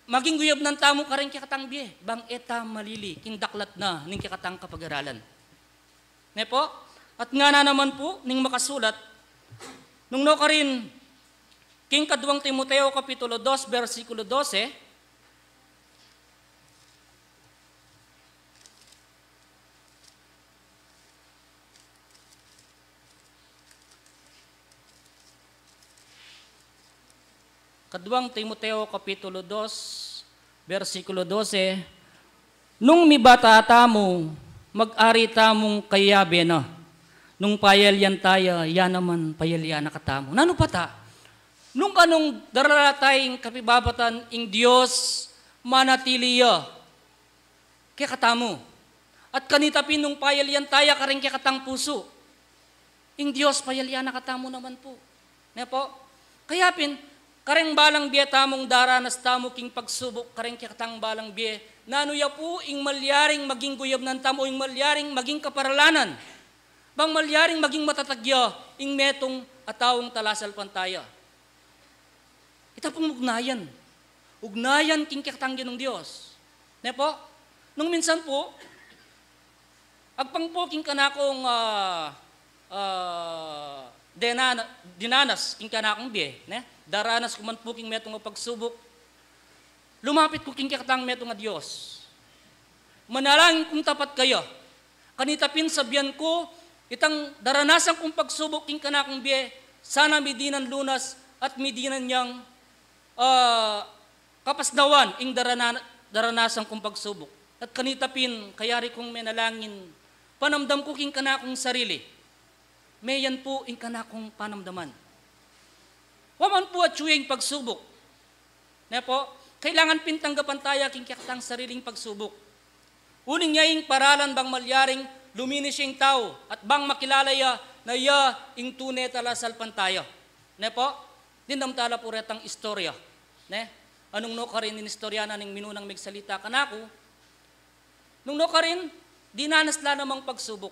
maging guyab ng tamong karing kikatang biye. Bang eta malili, king daklat na ng kikatang kapag-aralan. Ne po? At nga na naman po, ning makasulat, nung no ka rin, king kadwang Timoteo Kapitulo 2, versikulo 12, kadwang Timoteo Kapitulo 2, versikulo 12, nung mibata tamo, mag-ari tamong kayabe na, nung payalyan tayo, yan naman payalyan na katamo. Nano pata? Nung kanong dararataying kapibabatan ing Diyos manatiliya kaya katamo. At kanitapin nung payalyan tayo karing kaya katang puso. Ing Diyos payalyan na katamo naman po. Ne po? Kaya pin, karing balang biye tamong daranas tamo king pagsubok karing kaya katang balang biye. Nanuya po ing malyaring maging guyab ng tamo, ing malyaring maging kaparalanan. Bang malyaring maging matatagya, ing metong atawong talasal pantaya. Ita pong ugnayan. Ugnayan king kakatanggi ng Diyos. Ne po? Nung minsan po, agpang po king kanakong dinanas king kanakong biye. Ne? Daranas kuman po king metong pagsubok. Lumapit ko king kakatang metong nga Diyos. Manalangin kung tapat kayo. Kanitapin sabihan ko, itang daranasan kong pagsubok king kanakong biye, sana midinan lunas at midinan niyang kapasnawan ing daranasan kong pagsubok. At kanitapin, kayari kong menalangin, panamdam ko king kanakong sarili. Mayan po ing kanakong panamdaman. Waman po at suyeng pagsubok. Ne po, kailangan pintanggapan tayo king kakatang sariling pagsubok. Uling niya ing paralan bang malyaring luminis yung tao at bang makilala ya na ya ing tunay talasal pantayo. Ne po? Dinamtala po retang istorya. Ne? Anong no ka rin in istorya na ning minunang magsalita ka na ako? Nung no ka rin, dinanasla namang pagsubok.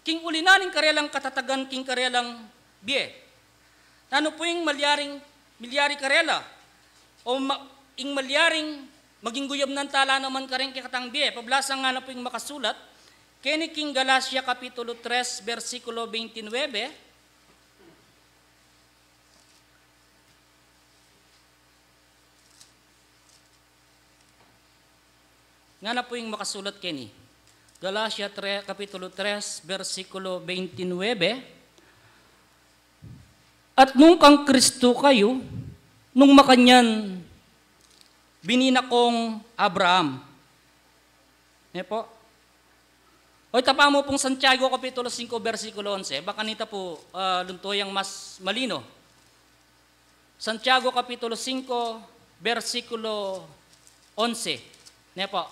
King ulinaning karelang katatagan, king karelang biye. Ano po yung milyari karela? O ing malyaring maging guyab ng tala naman ka rin kikatang biye. Pablasang nga na po yung makasulat, Kini King Galacia Kapitulo 3, versikulo 29, nga na po yung makasulat kini. Galacia 3, Kapitulo 3, versikulo 29, at nung kang Kristo kayo, nung makanyan, binina kong Abraham. Ne po? O tapa mo pong Santiago Kapitulo 5, versikulo 11, baka nita po luntoyang mas malino. Santiago Kapitulo 5, versikulo 11. Ne po?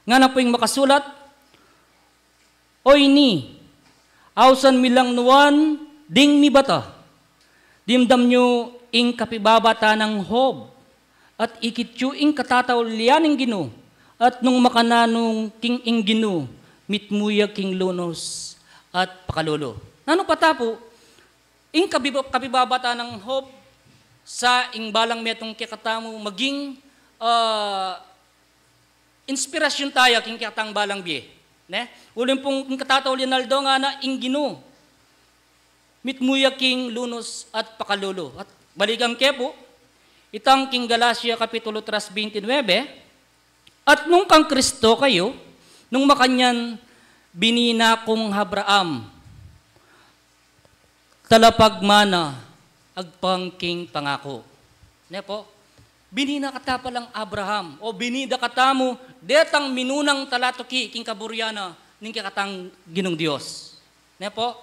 Nga na po yung makasulat, Oy ni, ausan milang nuwan, ding mi bata, dimdam nyo ing kapibabata ng hob, at ikityu ing katataw lianing gino, at nung makananong king ing gino, mitmuya king lunos, at pakalolo. Nano patapo, ing kapibabata ng hob, sa ing balang metong kikatamo, maging inspirasyon tayo king katang balang biye. Ne? Ulim pong king katataw Leonardo nga na ing gino, mitmuya king lunos, at pakalolo. At baligang kepo, itang King Galacia Kapitulo 3, 29, at nung kang Kristo kayo, nung makanyan, binina kong Abraham, talapag mana, agpang king pangako. Ne po? Binina kata palang Abraham, o binida kata mo, detang minunang talatoki, king kaburyana, ning kakatang ginong Diyos. Ne po?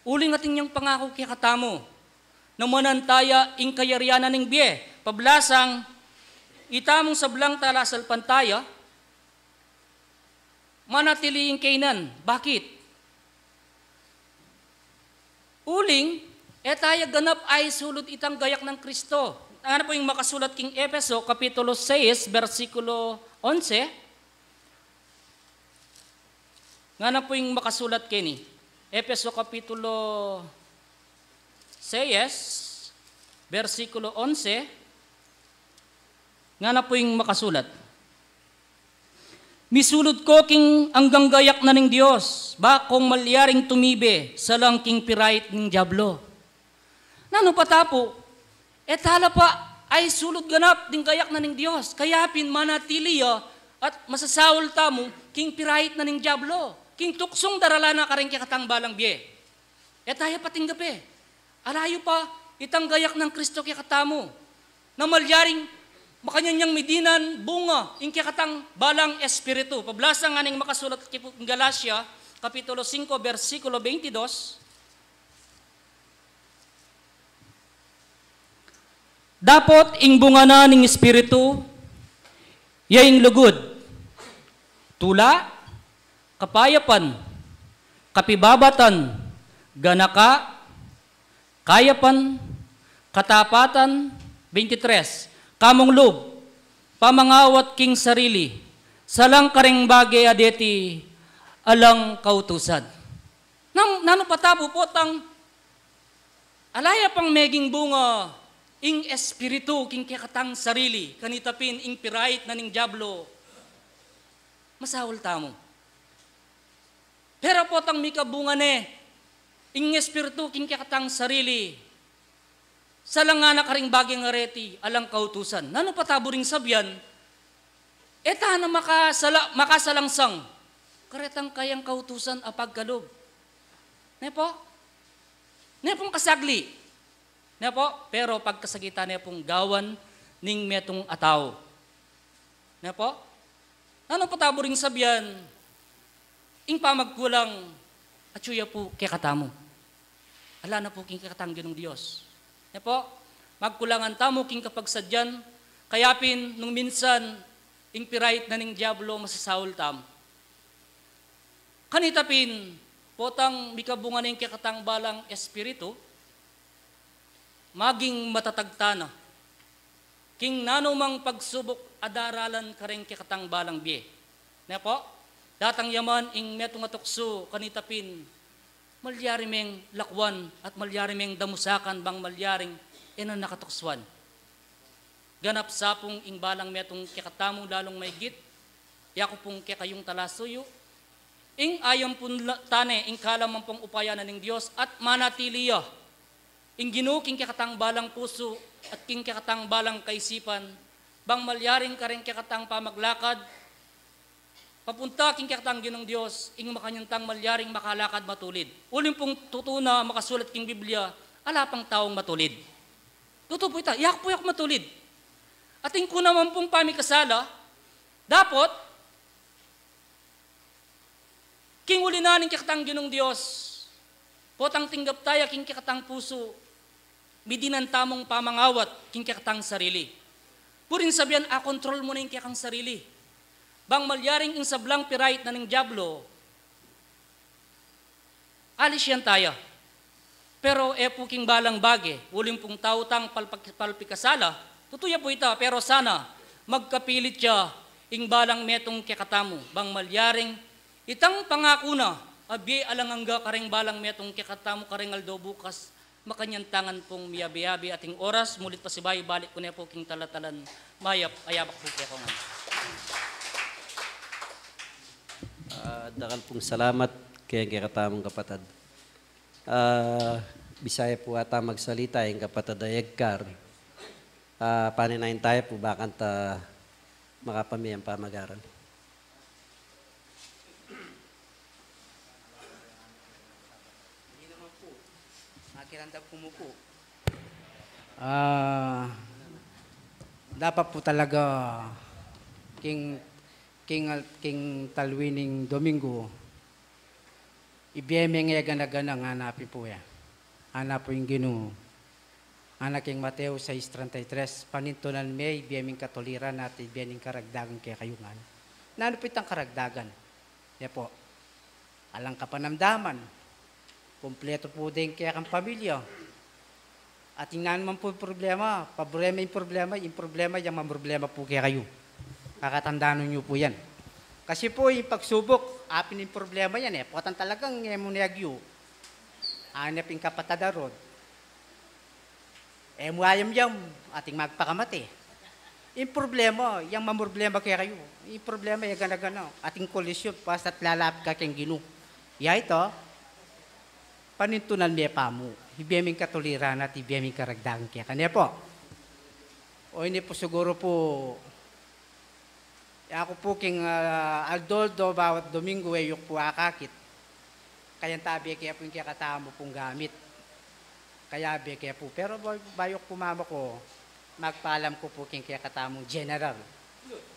Uling ating niyang pangako kaya kata mo, namunan taya ing kayarianan ng biye, pablasang, itamong sablang talasal pantaya, manatiliing kainan. Bakit? uling, tayo ganap ay sulod itang gayak ng Kristo. Ano po yung makasulat king Efeso, Kapitulo 6, versikulo 11. Nga po yung makasulat kini. Efeso Kapitulo 6, versikulo 11. Nga po yung makasulat. Misulod ko king anggang gayak na ng Diyos, bakong malyaring tumibe sa lang king pirait ng Diablo. Nano patapo, tala pa ay sulod ganap ding gayak na ng Diyos, kaya manatiliya at masasawol tamo king pirait na ng Diablo, king tuksong darala na karing katang balang biye. Tayo pating gabi, alayo pa itang gayak ng Kristo kikatamo, na malyaring makanyang medinan bunga ing katang balang espiritu. Pablasa nga ning makasulat kay Galacia, Kapitulo 5, versikulo 22. Dapat ing bunga na ning espiritu, yaing lugod, tula, kapayapan, kapibabatan, ganaka, kayapan, katapatan, 23, kamong loob, pamangawat king sarili, salang karing bagay adeti, alang kautusan. Nano patapo po tang, alaya pang meging bunga, ing espiritu king katang sarili, kanitapin ing pirait na ning Diablo, masawol tamo. Pero po tang mikabunga ne, ing espiritu king katang sarili, salang nga na karing bagay nga reti, alang kautusan. Nano pataburing sabyan, eta na makasalangsang, karetang kayang kautusan apagkalog. Ne po? Ne pong kasagli. Ne po? Pero pagkasagita ne pong gawan ning metong ataw. Ne po? Nano pataburing sabyan, ing pamagkulang, at suya po kekatamo. Ala na po king kakatang Ginong Diyos. Ne po, magkulangan tamo king kapagsadyan, kayapin nung minsan, ing pirait na ning Diablo masasawol tam. Kanitapin, potang mikabunga na yung kakatang balang espiritu, maging matatagtana. King nanumang pagsubok adaralan kareng kakatang balang biye. Ne po, datang yaman ing metong atukso kanitapin, malyari meng lakwan at malyari meng damusakan bang malyaring inan nakatuksuan. Ganap sapong ing balang metong kikatamo lalong may git, yako pong kikayong talasuyo, ing ayam pun tane, ing kalamang pong upaya na ng Diyos at manatiliya, ing ginu king kikatang balang puso at king kikatang balang kaisipan, bang malyaring kareng kikatang pamaglakad, papunta king kikatang Ginong Diyos, ing makanyantang malyaring makalakad matulid. Uling pong tutuna makasulat king Biblia, ala pang taong matulid. Totoo po ito, yak po yak matulid. At ing ko naman pong pamikasala, dapat, king uli na ning kikatang Ginong Diyos, potang tinggap tayo king kikatang puso, midinan tamong pamangawat king kikatang sarili. Purin sabihan, kontrol mo na yung kikang sarili. Bang malyaring ing sablang pirait na ng Diablo, alis yan tayo. Pero puking balang bage, uling pong tautang palpikasala, tutuya po ito, pero sana magkapilit siya ing balang metong kikatamo, bang malyaring itang pangako na, abi alangangga kareng balang metong kikatamo kareng aldo bukas, makanyantangan pong miyabi-yabi ating oras, mulit pa si bayo, balik ko na po king talatalan, mayap, ayabak po kaya ko nga. Dakal pong salamat kaya katamong kapatid. Bisaya po ata magsalita yung kapatid Edgar. Paninayin tayo po bakant makapamiyang pamagaran. Hindi naman po. Nakirandap ko mo po. Dapat po talaga king talwining Domingo, ibiyemeng ganaganang hanapin po yan. Hanap po yung Ginoo. Anak king Mateo 6:33, panintunan may ibiyemeng katoliran at ibiyemeng karagdagan kaya kayungan. Nano po itang karagdagan? Yan po. Alang kapanamdaman. Kompleto po din kaya kang pamilya. At yung nga naman po yung problema, yung problema, yung mamroblema po kaya kayo. Kakatandaan nyo po yan. Kasi po yung pagsubok, apin yung problema yan eh. Patan talagang emunegyo. Hanap yung kapatadarod. Emuayam yam, ating magpakamati. Yung problema, yung mamroblema kaya kayo. Yung problema, yung gana-gana. Ating kolisyon, basta't lalapit ka kayong gino. Ya ito, panintunan niya pa mo. Ibiyaming katuliran at ibiyaming karagdagan kaya kanya po. O hindi po siguro po, ako po king Aldoldo bawat Domingo ayok po akakit. Kaya tabi kaya po yung kakatama pong gamit. Kaya be kaya po. Pero bayok po mama ko, magpaalam ko po king kakatamong general.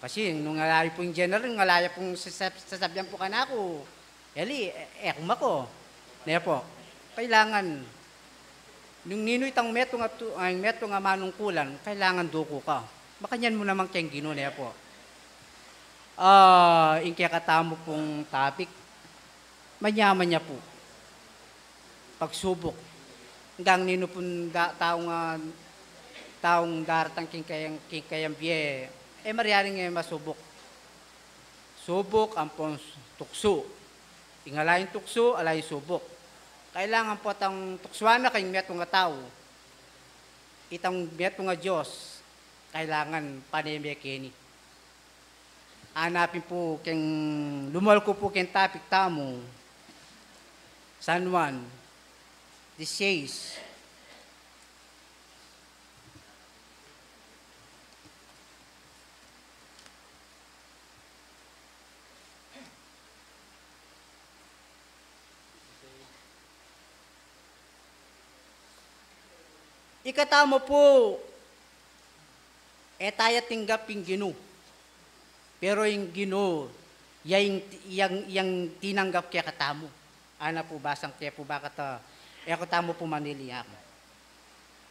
Kasi nung ngalaya po yung general, ngalaya pong sasabyan po ka na ako. Eli, kung ako. Kaya po, kailangan, nung ninoy tang meto nga manungkulan, kailangan duko ka. Makanyan mo naman kayong ginunaya po. Yung kakatamo pong topic, manyaman niya po. Pagsubok. Hanggang nino pong taong daratang kayang biye, mariyaring masubok. Subok ang pong tukso. Ingalayin tukso, alayin subok. Kailangan po itang tukswana kayong meto nga tao. Itang meto nga Diyos, kailangan panemekeni. Hanapin po keng lumal ko po keng topic tamo. San Juan 16. Ikatamo po, tayo tinggaping Gino. Pero yung Gino, yung tinanggap kaya katamo. Ana po basang kaya po bakit ako tamo po manili ako.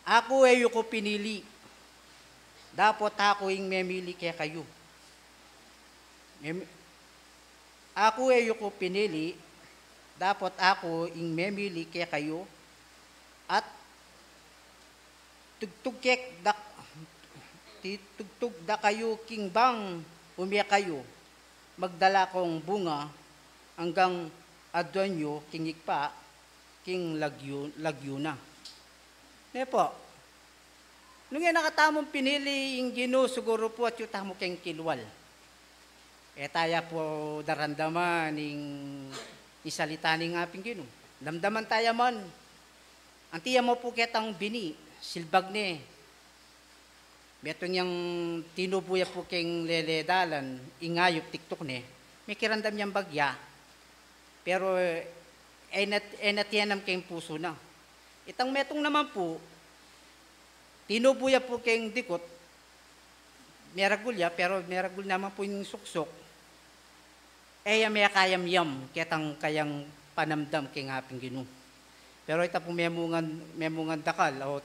Ako ko pinili. Dapat ako yung memili kaya kayo. Ako ko pinili. Dapat ako yung memili kaya kayo. At tugtug da kayo king bang umiyak kayo magdala kong bunga hanggang adwanyo king ikpa king lagyo na. Ne po. Nung yan nakatamong pinili yung Gino siguro po at yung tamo king kilwal. Taya po darandaman ng isalita ng aping Gino. Damdaman tayo man. Ang tiya mo po ketang bini. Silbag ni. Beto niyang tinubuya po keng leledalan, ingayop tiktok ni. May kirandam niyang bagya. Pero natiyanam keng puso na. Itang metong naman po, tinubuya po keng dikot, meragulya, pero meragul naman po yung suksok. May kayam-yam, ketang kayang panamdam keng aping Gino. Pero ita po memungan dakal o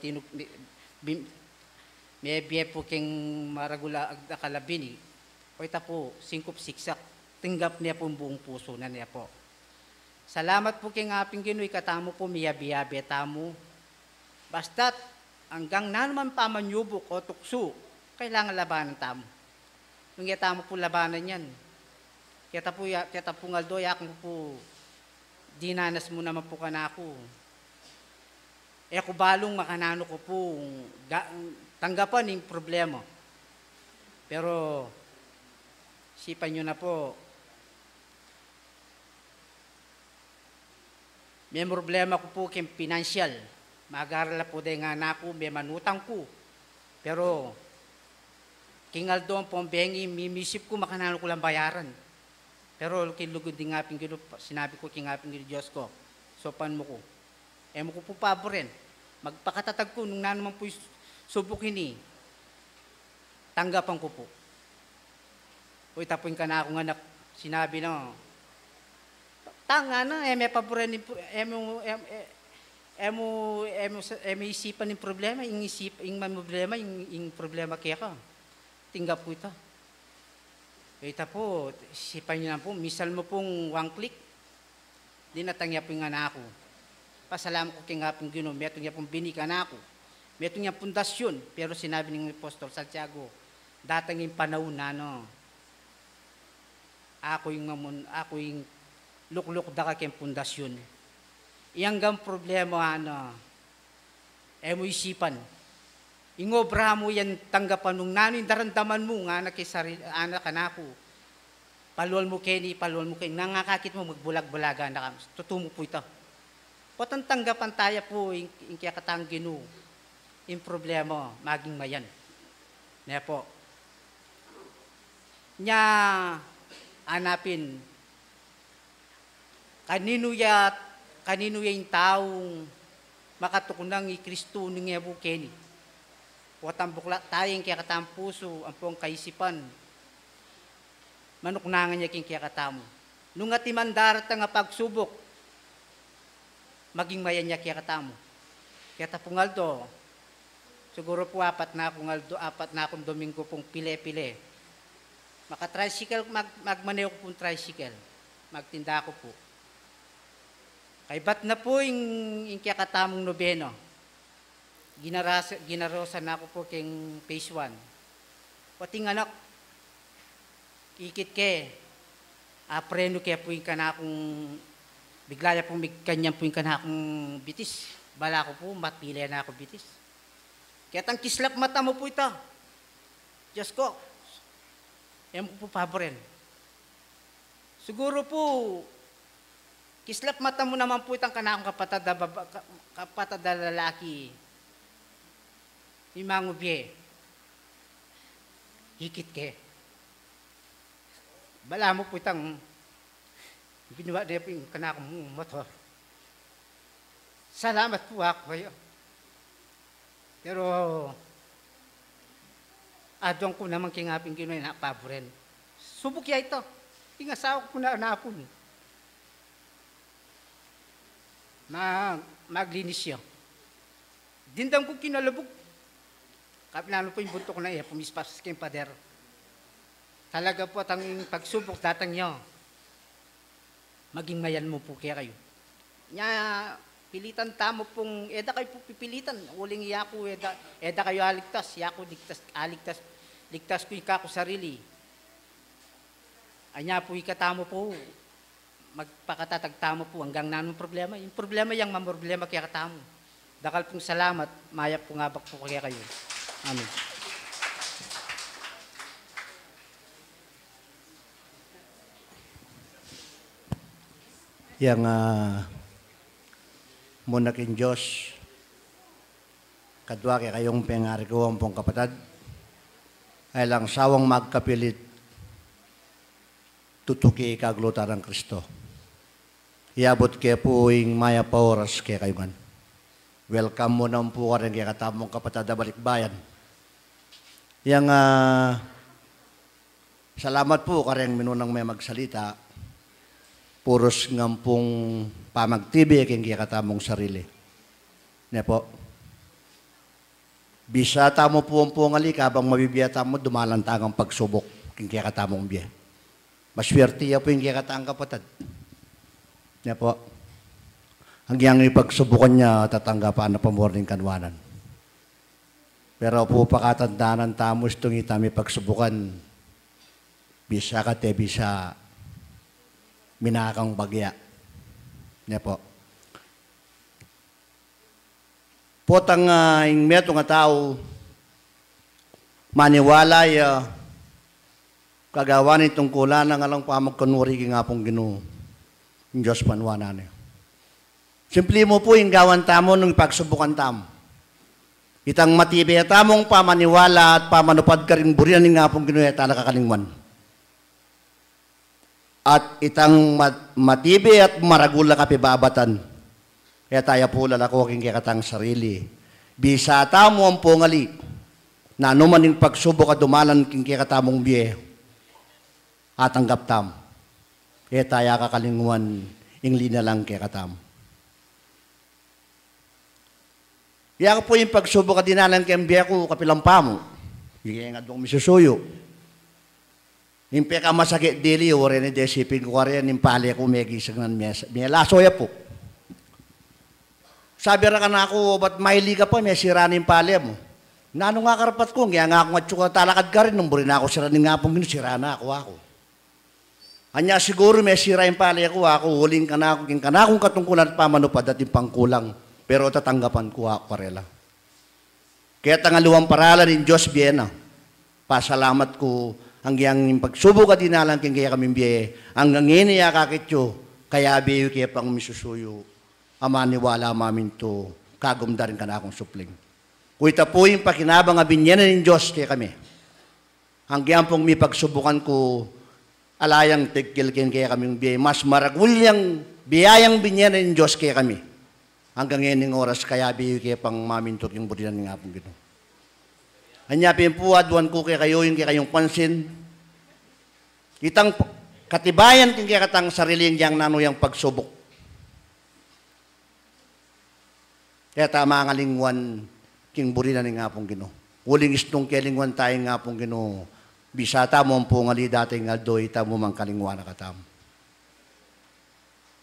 may biye po king maragula agdakalabini o ita po singkup siksak tinggap niya po buong puso na niya po. Salamat po king aping Gino'y katamo po miyabiyabe tamo. Basta't hanggang naman pamanyubok o tukso kailangan labanan tamo. Nung tamo po labanan yan. Kaya po ngaldo yakang po dinanas mo naman po ka na ako. Kubalong makanano ko po tanggapan yung problema. Pero sipan nyo na po, may problema ko po kayong financial. Mag-aaral po din nga na ako, may manutang ko. Pero kingal doon po ang bengi, mimisip ko makanano ko lang bayaran. Pero kinlugod din nga Gino, sinabi ko kingapin Gino Diyos ko, sopan mo ko. Mo ko po paborin. Magpakatatag ko nung naman po subukin ni. Tanggapan ko po. Uy, tapuin ka na akong anak. Sinabi na, tanga na, may paborin ni isipan ng problema, yung problema, yung problema kaya ka. Tinggap po ito. Ito po, isipan nyo na po, misal mo pong one click, di natangyap yung anak ko. pasalamat ko kay nga pong Ginoo, meron niya pong binikan ako. Meron niya pundasyon, pero sinabi ng Apostol Santiago, datang yung panahon na ako yung lukluk da ka kayong pundasyon. Iyanggang problema mo isipan. Ingobra mo yan tanggapan nung nano'y darandaman mo nga nakisarili, anak kanako. Palual mo keni, nangakakit mo magbulag-bulaga na kami. Tutumo po ito. Potang tanggapan tayo po, yung kaya katang Ginoo, yung problema, maging mayan. Kaya po, nya hanapin, kanino yung taong makatukunang i-Kristo ng Ebu Keni. Potang bukla tayong kaya katang puso, ang pong kaisipan, manuknangan niya king kaya katamo. Nung atiman darata nga pagsubok, maging mayan niya kaya katamo. Kaya tapungaldo, siguro po apat na akong Domingo pong pile-pile. Maka-tricycle, magmaneho ko pong tricycle. Magtinda ko po. Kay ba't na po yung kaya katamong nobeno. Ginarosan na ako po king phase 1. Pating anak, ikit ke, preno kaya po yung kanakong, biglaya po may kanyang po yung kanakong bitis. Bala ko po, matpila na ako bitis. Kaya tang kislap mata mo po ito. Diyos ko, yan po paborin. Siguro po, kislap mata mo naman po itang kanakong kapatad na lalaki. Yung mga ubi, hikit ke. Bala mo po itang ginawa niya po yung kanakong motor. Salamat po ako kayo. Pero, adong ko naman kingapin ginoy na paboren. Subok ya ito. Ingasawa ko na napon. Maglinis siya. Dindang ko kinalabog. Kapilano po yung bunto ko na iya, pumispas kayong pader. Talaga po ang pagsubok datang nyo. Maging mayan mo po kaya kayo. Nya, pilitan tamo pong, eda kayo po pipilitan. Uling iya ko, eda kayo aligtas. Iya ko ligtas ko yung kako sarili. Anya po ikatamo po, magpakatatagtamo po hanggang nanong problema. Yung problema yung mamroblema kaya katamo. Dakal pong salamat, mayap po ngabak po kaya kayo. Amen. Yang munakin Diyos, kadwa kaya kayong pengari ko ang pong kapatid, ay lang sawang magkapilit, tutuki ikagluta ng Kristo. Iabot kaya po yung maya pa oras kaya kayo man. Welcome mo naman po ka rin kaya katamong kapatid na balikbayan. Yang salamat po ka rin minunang may magsalita, puros ngampong pamagtibi kaya katamong sarili. Ne po. Bisata mo po ang pungali kabang mabibiyata mo dumalantagang pagsubok kaya katamong biya. Maswerte po yung kaya katang kapatid. Ne po. Hanggang ipagsubukan niya tatanggapan na pamorning kanwanan. Pero po pakatandaan tamos itong itami pagsubukan. Bisa ka te, bisa minakang bagya. Niya po. Potang yung meto nga tao, maniwala kagawan itong kulan ng alang pamagkanuri nga pong Ginoo. Yung Diyos panwanan niya. Simple mo po yung gawan tamo nung pagsubukan tamo. Itang matibay tamong pamaniwala at pamanupad ka rin burian nga pong Ginoo at nakakalingwan. At itang matibay at maragula kapibabatan. Kaya tayo po lalakoking kaya katang sarili. Bisa tamo ang pungali na anuman yung pagsubok at dumalan king kaya katamong biye at tanggap tam. Kaya tayo kakalingwan yung lina lang kaya katam. Kaya po yung pagsubok at dinalan kaya biye ko kapilampa mo. Kaya nga doon misusuyo. Yung peka masakit dili, ore ni desipin ko kaya yung pali ko may gisag ng miya lasoya po. Sabi ra ka na ako, ba't maili ka pa, may sira na yung palya mo. Nano nga karapat ko, kaya nga ako nga tsuka talakad ka rin, nung buri na ako sira ng nga pong sira na ako. Anya siguro may sira yung palya ko, ako huling ka na ako, king ka na akong katungkulan at pamanupad at yung pangkulang, pero tatanggapan ko ako parela. Kaya tangaluang paralan ng Diyos biyena, pasalamat ko, hanggang yung pagsubok at dinalang king kaya kami biye, hanggang iniya kakityo, kaya biyo kaya pang misusuyo, amaniwala mamin to, kagumdarin ka na akong supling. Kuita po yung pakinabang abinyanan ng Diyos kaya kami. Hanggang pong may pagsubukan ko, alayang tigkilkin kaya kami biyay, mas maragulyang biyayang binyanan ng Diyos kaya kami. Hanggang ngayon ng oras, kaya biyo kaya pang mamintok yung burinan nga pong gino. Hanyapin po, adwan ko kaya kayo yung kaya kayong pansin. Kitang katibayan kaya katang sariling yang nanuyang pagsubok. Kaya tama nga lingwan king burinan nga pong gino. Uling istong kelingwan tayo nga pong gino. Bisata mo ang pungali dati nga doy, tamo mang kalingwan na katam.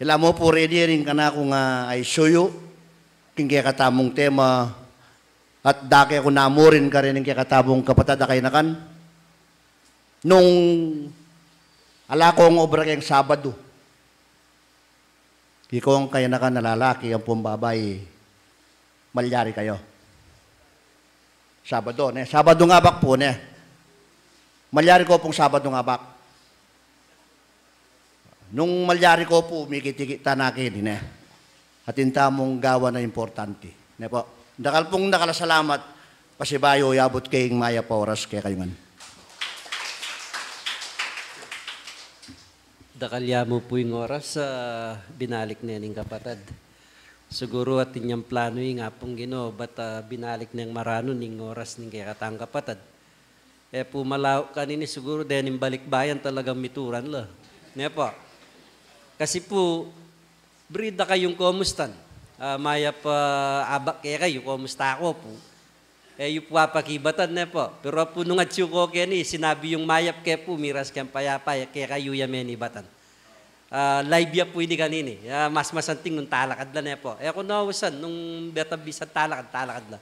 Ila mo po ready rin ka na kung ay suyo, king kaya katamong tema, at dake ako namurin ka rin kaya katamong kapatada kay nakan. Nung ala ko ang obra kayang Sabado, ikong kaya nakan nalalaki ang pumbabay, malyari kayo. Sabado, ne? Sabado nga bak po, ne? Malyari ko pong Sabado nga bak. Nung malyari ko po, mikiti-kita nakin, ne? At intamong gawa na importante. Ne po? Dakal pong nakalasalamat, pasibayo, yabot kayong maya pa oras kaya kayo man. Dakalya mo po yung oras sa binalik na yung kapatid. Siguro at inyang plano yung nga pong gino, ba't binalik na yung marano ng oras ng kaya katang kapatid. Po malaw kanini siguro din yung balikbayan talagang mituran la. Ne po. Kasi po, brida kayong komustan. Maya pa abak kaya kayo, kumusta ako po. Yung papakibatan ne po. Pero po nung atsyo ko kaya ni, sinabi yung mayap kaya po, miras kaya payapay, kaya kayo yamen ibatan. Live ya po hindi kanini. Mas masanting nung talakad la ne po. Kung nawasan, nung betabisan talakad la.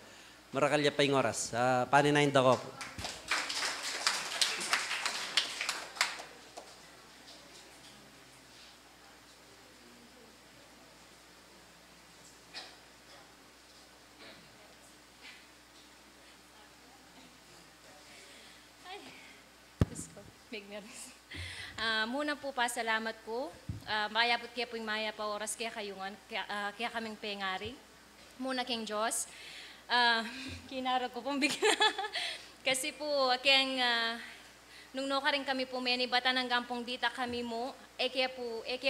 Marakalya pa yung oras. Paninayin ko po. Muna po pasalamat ko. Mayapot kaya po yung maya pa oras kaya kayungan, kaya kaming pengari. Muna king Diyos. Kinara ko pong bigla. Kasi po, kaya nung no ka rin kami po meni, bata ng gampong dita kami mo, kaya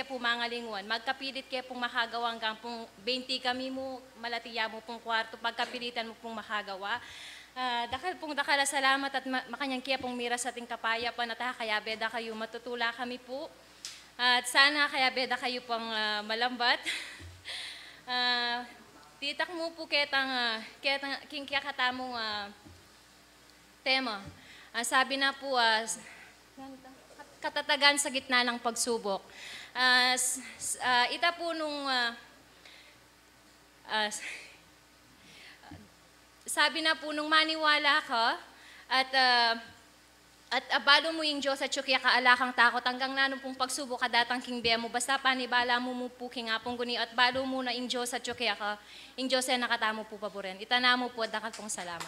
po mangalingwan. Magkapilit kaya pong makagawa ang gampong 20 kami mo, malatiya mo pong kwarto, pagkapilitan mo pong makagawa. Dakala salamat at makanyang kaya pong mira sa ating kapaya pa na kaya beda kayo matutula kami po. At sana kaya beda kayo pang malambat. Titak mo po kaya katamong tema. Sabi na po, katatagan sa gitna ng pagsubok. Ita po nung sabi na po nung maniwala ka at abalo mo yung Diyos at syukya ka alakang takot hanggang nanong pong pagsubok ka datang king biya mo basta panibala mo po king apong guni at balo mo na yung Diyos at syukya ka yung Diyos ay nakatamo po paboren. Itana mo po at dakal pong salamat.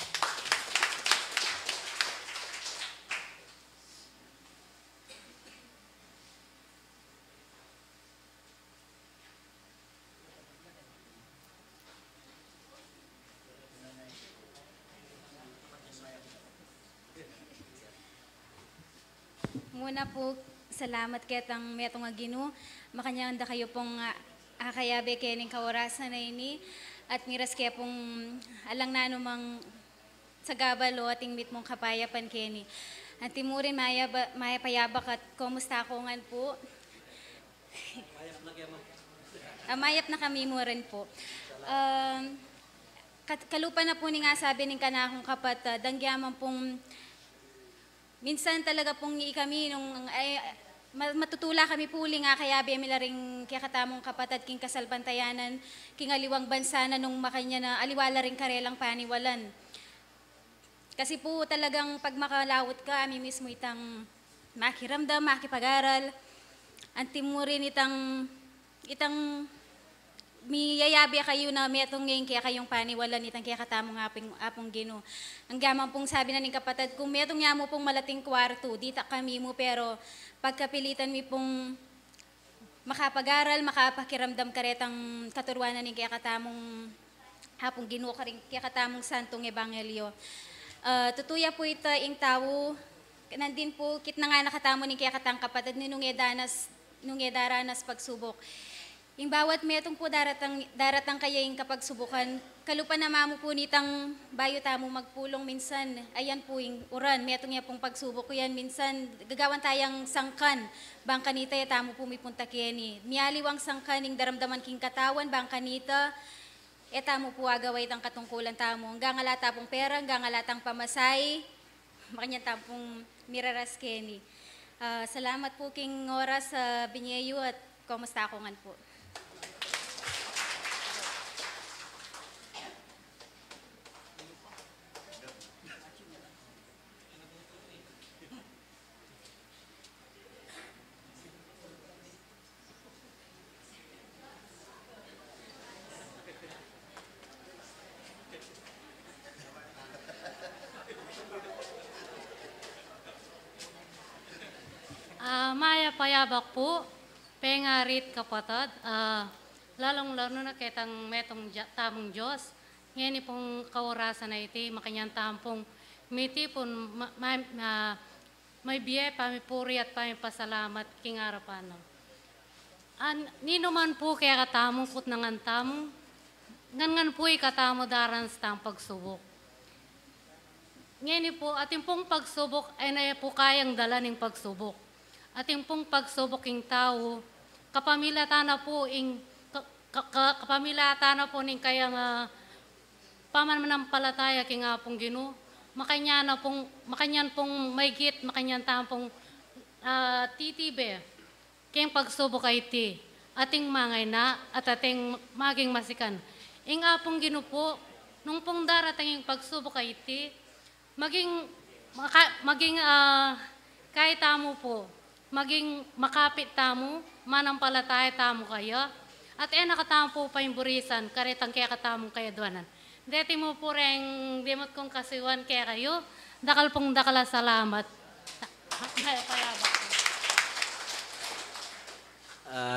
Muna po, salamat ketang metong agino. Makanyang da kayo pong akayabe kening kaorasan na ini. At miras kaya pong alang na anumang sagabalo ating mit mong kapayapan keni. At timurin maya payabak at kumusta ako ngan po. Mayap na kami mo rin po. Kalupa na po ni nga sabi ng kanakong kapatid, dangyaman pong minsan talaga pong kami nung matutula kami puli nga kaya bemila ring kaya katamong kapatad king kasalbantayanan king aliwang bansa na nung makanya na aliwala ring karelang paniwalan. Kasi po talagang pag makalawot ka, kami mismo itang makiramdam, makipag-aral, antim mo rin itang miyayabi kayo na metong ngayon kaya kayong paniwalan itang kaya katamong apong Ginoo. Ang gamang pong sabi na ning kapatid, kung metong nga mo pong malating kwarto, dita kami mo, pero pagkapilitan mi pong makapag-aral, makapakiramdam karetang katuruanan ning kaya katamong apong Ginoo karing kaya katamong santong ebanghelyo. Tutuya po ito ing tao, nandin po kit na nga nakatamo ning kaya katang kapatid ni nung edaranas pagsubok. Yung bawat metong po daratang kaya yung kapagsubukan, kalupa na mamo po nitang bayo tamo magpulong minsan, ayan po yung uran, metong nga pong pagsubok ko yan, minsan gagawan tayang sangkan, bang kanita ya tamo po may punta kiyani. Miyaliwang sangkan yung daramdaman king katawan, bang kanita, tamo po agaway itang katungkulan tamo, hanggang alata pong pera, hanggang alatang pamasay, makanya tampong miraras keni. Salamat po king oras sa binyeyo at kumusta ako ngan po. Maya payabak po, pengarit kapatid, lalong-lalo na kitang metong tamong Diyos, ngayon pong kaurasan na iti, makanyang tampong miti pon may biye, pamipuri at pamipasalamat king arapan. Nino man po kaya katamong kut nangan tamong, ngan po ikatamo daran sa pagsubok. Ngayon po, ating pong pagsubok ay na po kayang dala ng pagsubok. Ating pong pagsubok ing tao, kapamilata na po ning kayang pamananampalataya king apong Ginoo. Makanyan pong maygit, makanyan tampong titibe. King pagsubok ay ti, ating mangay na at ating maging masikan. Ing apong Ginoo po, nung pong darating yung pagsubok ay ti, maging kahit tamo po, maging makapit tamo, manampalataya tamo kaya, at nakatamo po pa yung burisan, karetang kaya katamong kaya duwanan. Deti mo po rin, dimot kong kasiwan kaya kayo, dakal pong dakala salamat.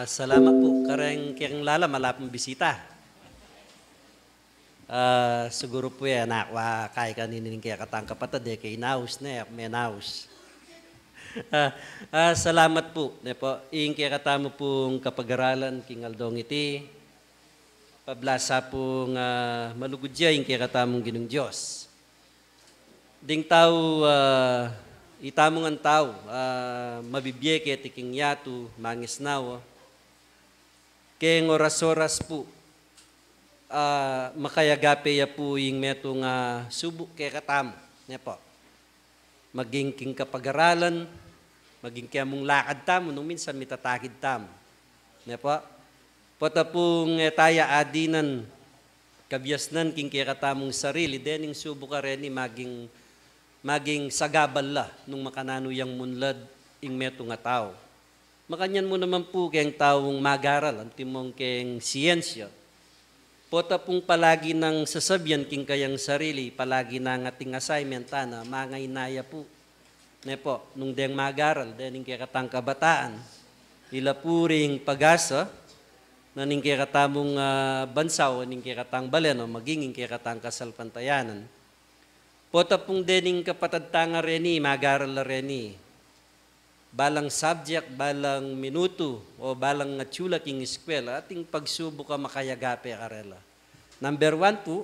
Salamat po, kareng kiyang lala, malapong bisita. Siguro po yan, nakwa kaya kaninin kaya katang kapatid, kay naus na, may naus. Salamat po. Ing kaya katamo pong kapag-aralan king aldong iti. Pablasa pong malugod siya ing kaya katamong Ginong Diyos. Ding tao, itamong ang tao, mabibye kaya tiking yatu, mangisnaw. Kaya oras-oras po, makayagape ya po yung metong subok kaya katamo. Maging king kapag-aralan, maging kaya mong lakad tamo, nung minsan mitatakid tamo. Pota pong taya adinan, kabyasnan king kaya katamong sarili, dening subo ka rin maging sagabal la nung makanano yung munlad ing meto nga tao. Makanyan mo naman po kayang taong magaral, ang timong kayang siyensya. Pota pong palagi ng sasabyan king kayang sarili, palagi ng ating assignment na mangay naya po. Nung deng magaral, dening kaya katang kabataan, ila puring pag-asa, na ning kaya katamong bansaw, ning kaya katang balen, magiging kaya katang kasalpantayanan. Pota pong dening kapatadtanga reni, magaral la reni, balang subject, balang minuto, o balang tsula king eskwela, ating pagsubok ka makayagape karela. Number 1 po,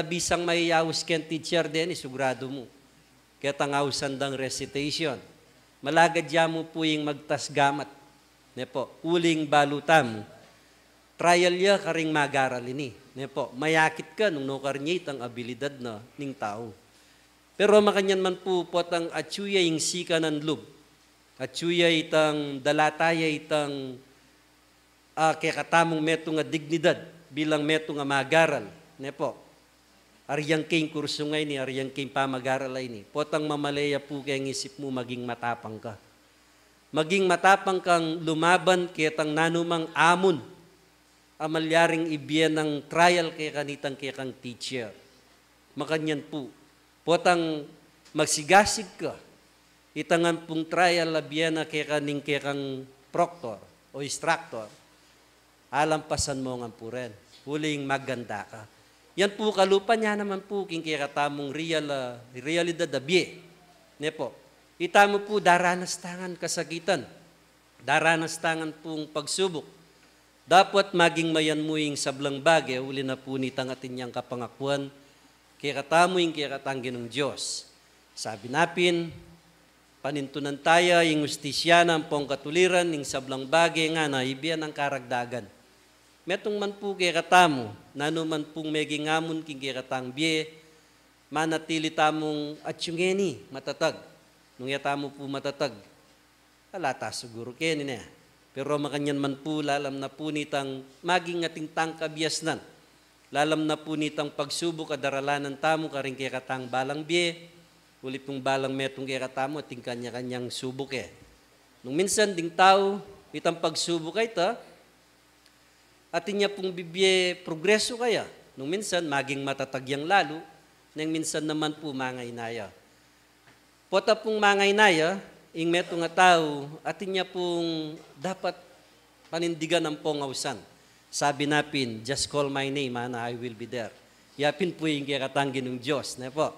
bisang may yawas ken teacher din, isugrado mo. Kaya tangawsan dang recitation. Malagad mo po yung magtasgamat. Uling balutam. Trial ya karing magaral ini. Mayakit ka nung nokarnyit ang abilidad na ning tao. Pero makanyan man po potang atsuya yung sika ng lub. At suya itang dalataya itang kaya katamong meto nga dignidad bilang meto nga magaral. Ne po. Aryang king kurso ngay ni, aryang king pamagaral ay ni. Potang mamalaya po kaya ang isip mo maging matapang ka. Maging matapang kang lumaban kaya tang nanumang amon. Amalyaring ibiyan ng trial kaya kanitang kaya kang teacher. Makanyan po. Potang magsigasig ka. Itangan pong trial labiyan na kaya kaning kaya kang proctor o instructor. Alampasan mo nga po rin. Huling maganda ka. Yan po kalupa niya naman po king kaya katamong realidad abye. Ne po. Itamo po daranas tangan kasakitan. Daranas tangan pong pagsubok. Dapat maging mayan mo yung sablang bagay, uli na po nitang atin niyang kapangakuan, kaya katamo yung kaya katanggi ng Diyos. Sabi napin, panintunan tayo yung ustisya ng pong katuliran, yung sablang bagay nga na ibiyan ang karagdagan. Metong man po kaya katamo, nano man pong meging ngamon king kaya katang biye, manatili tamong atsyungeni, matatag. Nung yatamo po matatag, alata siguro kaya na. Pero makanyan man po, lalam na po nitang maging ating tangkabiasnan. Lalam na po nitang pagsubok kadaralanan tamo karing kaya katang balang biye, uli pong balang metong kaya katamo ating kanya-kanyang subok eh. Nung minsan ding tao, itang pagsubok ay ito, atin niya pong bibye progreso kaya. Nung minsan, maging matatagyang lalo, nang minsan naman po mga inaya. Pota pong mga inaya, ing meto nga tao, atin niya pong dapat panindigan ng pongawsan. Sabi napin, just call my name, and I will be there. Yapin po yung kaya katanggi ng Diyos. Ne po.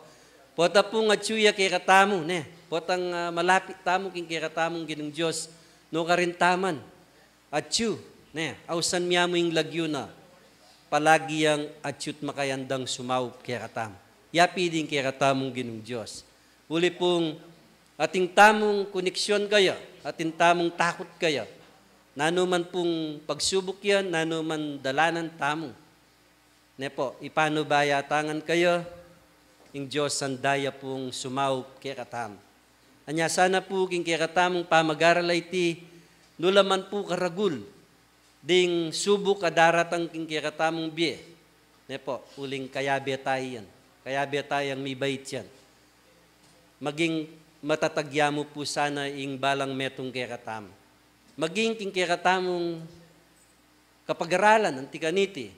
Pota pong atsuya kaya katamo, ne. Potang malapit tamo king kaya katamong ginong Diyos, no karintaman. Atsu, ne. Ausan miya mo yung lagyo na, palagi ang atsyut makayandang sumaw kaya katamo. Yapi din kaya katamong ginong Diyos. Uli pong ating tamong koneksyon kaya, ating tamong takot kaya, nanuman pong pagsubok yan, nanuman dalanan tamong. Ne po, ipano ba yatangan kayo, yung Diyos sandaya pong sumaw kaya katam. Anya sana po king kaya katamong pamagaral iti, nulaman po karagul, ding subok kadaratang king kaya katamong biye. Ne po, uling kayabe tayo yan. Kayabe tayang may bait yan. Maging matatagya mo po sana ing balang metong kaya katam. Maging king kaya katamong kapag-aralan, ang tikaniti,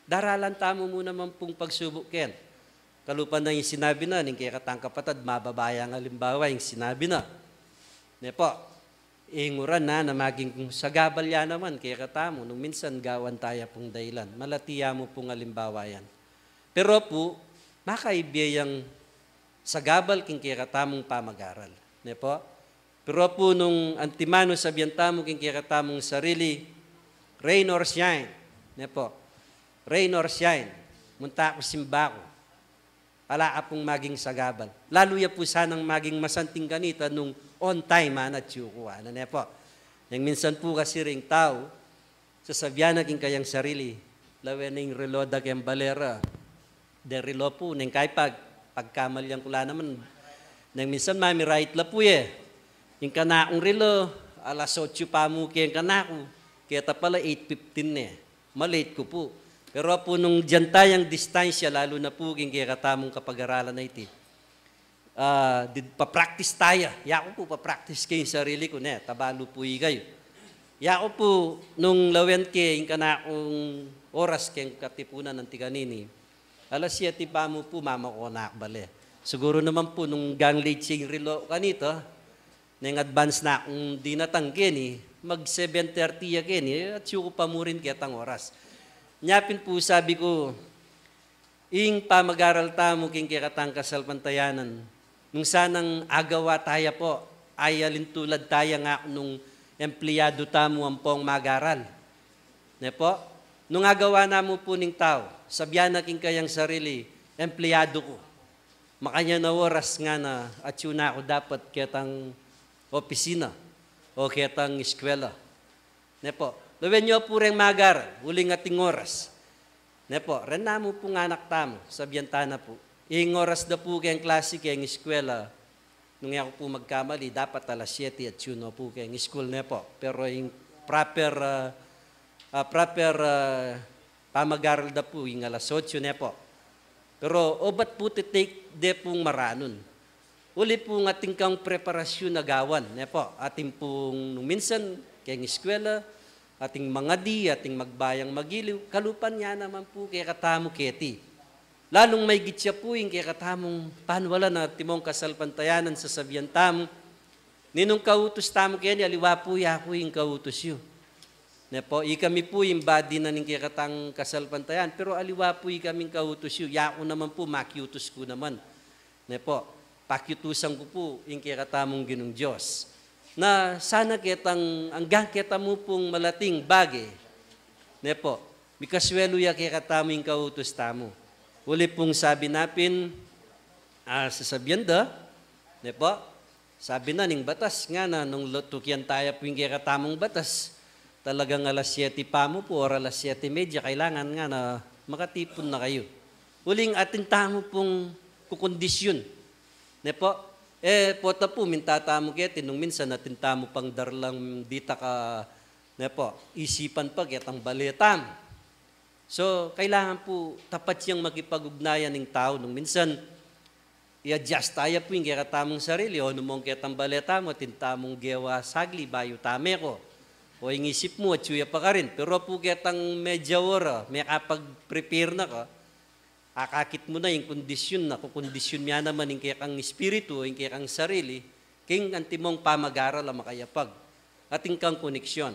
daralan tamo mo naman pong pagsubok ken. Kalupan na yung sinabi na, ning kaya katang kapatad, mababaya ang halimbawa yung sinabi na. Ne po, inguran na maging sagabal yan naman, kaya katamo, nung minsan gawan tayo pong dahilan. Malatiya mo pong halimbawa yan. Pero po, makaibiyang sagabal king kaya katamong pamagaral. Ne po? Pero po nung antimano sabihan tamo king kaya katamong sarili, rain or shine. Ne po? Rain or shine. Munta ako simbako. Ala apong maging sagabal. Lalo ya po sanang maging masanting ganita nung on time at yukuha. Ne po? Yang minsan po kasi ring tao, sasabihan na king kayang sarili, lawen ng reloda kayang balera, de relo po, neng kay pagkamalyan kula naman, nang minsan mami right la po yung kanakong relo, alas 8 pa mo kaya kanako, kaya pala 8:15 malate ko po. Pero po nung dyan tayang distansya, lalo na po kaya katamong kapag-aralan na iti, papractice tayo. Yako po papractice kayo yung sarili ko, tabalo po kayo. Yako po nung lawen kaya yung kanakong oras kaya katipunan ng tiganini, alas 7 pa mo po, mama ko nakbali. Siguro naman po, nung gang late siyang relo kanito, nang advance na akong di natangkin, mag 7:30 yakin, at siyo ko pa mo rin kitang oras. Nyapin po, sabi ko, ing pamag-aral tamo king kikatang kasalpantayanan, nung sanang agawa tayo po, ay alintulad tayo nga nung empleyado tamo ang pong mag-aral. Ne po? Nung agawa na mo po ning tao, sabyan na king kayang sarili, empleyado ko. Makanya na oras nga na at yun na ako dapat kitang opisina o kitang eskwela. Ne po? Lawen nyo po rin mag-aral, uling ating oras. Ne po? Ren na mo pong anak tamo, sabyan ta na po. Ing oras na po kayang klase kayang eskwela, nung ako po magkamali, dapat alas 7 at yun po kayong school na po. Pero yung proper pamag-aral na po, yung alas 8 na po. Pero obat po take de pong maranon. Uli po ng ating kang preparasyon na gawan. Na po, ating pong nung minsan kayong eskwela, ating mga ating magbayang magiliw, kalupan niya naman po kay katamo keti. Lalong may gitsya po yung kaya katamong panwala na timong kasalpantayanan sa sabihan tamo. Ninong kautos tamo kaya ni aliwa po ya po yung kautos yun. Na po, kami po yung body na ning kaya katang kasalpantayan, pero aliwa po yung kaming kautos yun. Yako naman po, makiutos ko naman. Na po, pakiutusan ko po yung kaya katamong ginong Diyos. Na sana kitang, hanggang kita mo pong malating bagay. Na po, mikaswelo ya kaya katamo yung kautos tamo. Uli pong sabi natin, sasabihan da, ne po, sabi na ning batas nga na, nung tukyan tayo po yung katamong batas, talagang alas 7 pa mo po, or alas 7:30, kailangan nga na makatipon na kayo. Uling atin tamo pong kukondisyon. Ne po, pota po, mintatamo kaya, nung minsan natin tamo pang darlang dita ka, ne po, isipan pa kitang baletam. So, kailangan po tapat siyang makipag-ugnayan ng tao. Nung minsan, i-adjust tayo po yung katamong sarili. O, nung mong kitang baleta mo, tintamong gewa sagli, bayo tame ko. O, yung isip mo, at suya pa ka rin. Pero po kitang medya ora, may kapag-prepare na ka, akakit mo na yung kondisyon na, kukondisyon niya naman yung kayakang espiritu, yung kayakang sarili, king antimong pamag-aral ang makayapag. Ating kang koneksyon.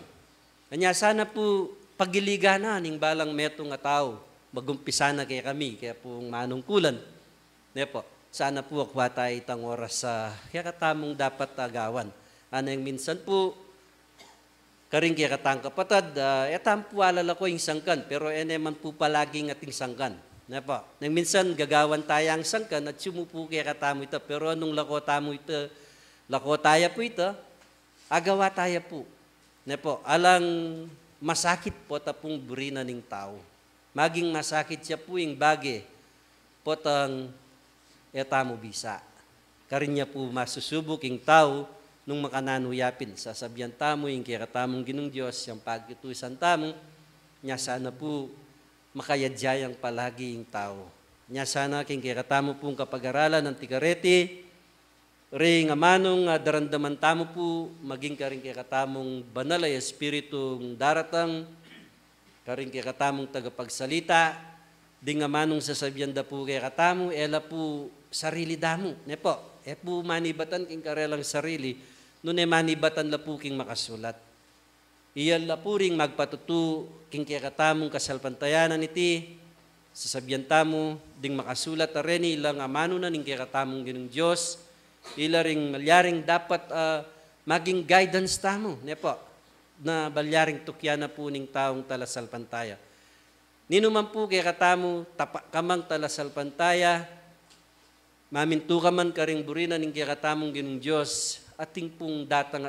Kanya sana po, pagiliga na, ning balang metong nga tao, magumpisa na kaya kami, kaya pong manungkulan. Ne po, sana po akwa tayo itang oras sa kaya katamong dapat agawan. Ano yung minsan po, karing kaya katang kapatad, etam po alala ko yung sangkan, pero eneman po palaging ating sangkan. Ne po, nang minsan gagawan tayo ang sangkan at sumupo kaya katamo ito, pero anong lako tamo ito, lako tayo po ito, agawa tayo po. Ne po, alang masakit po tapong burina ng tao. Maging masakit siya po yung bagay po tang etamo bisa. Karin niya po masusubok yung tao nung makananuyapin. Sasabihan tamo yung kiratamong ginong Diyos, yung pagkitusan tamo, niya sana po makayadyayang palagi yung tao. Niya sana king kiratamo pong kapag-aralan ng tikareti, ring amanong darandaman tamo po, maging karing kakatamong banal ay espiritong daratang, karing kakatamong tagapagsalita, ding amanong sasabihan da po kakatamo, ela po sarili damo. Ne po, po manibatan king karelang sarili, nun manibatan la po king makasulat. Iyal la po ring magpatutu king kakatamong kasalpantayanan iti, sasabihan tamo, ding makasulat na rin ilang amano na ning kakatamong ginong Diyos, ilaring malyaring dapat maging guidance tamo, ne po, na balyaring tukya na po ning taong talasalpantaya. Ninuman po kaya katamo, kamang talasalpantaya, mamintu ka man karing burina ning kaya katamong ginong Diyos, ating pong datang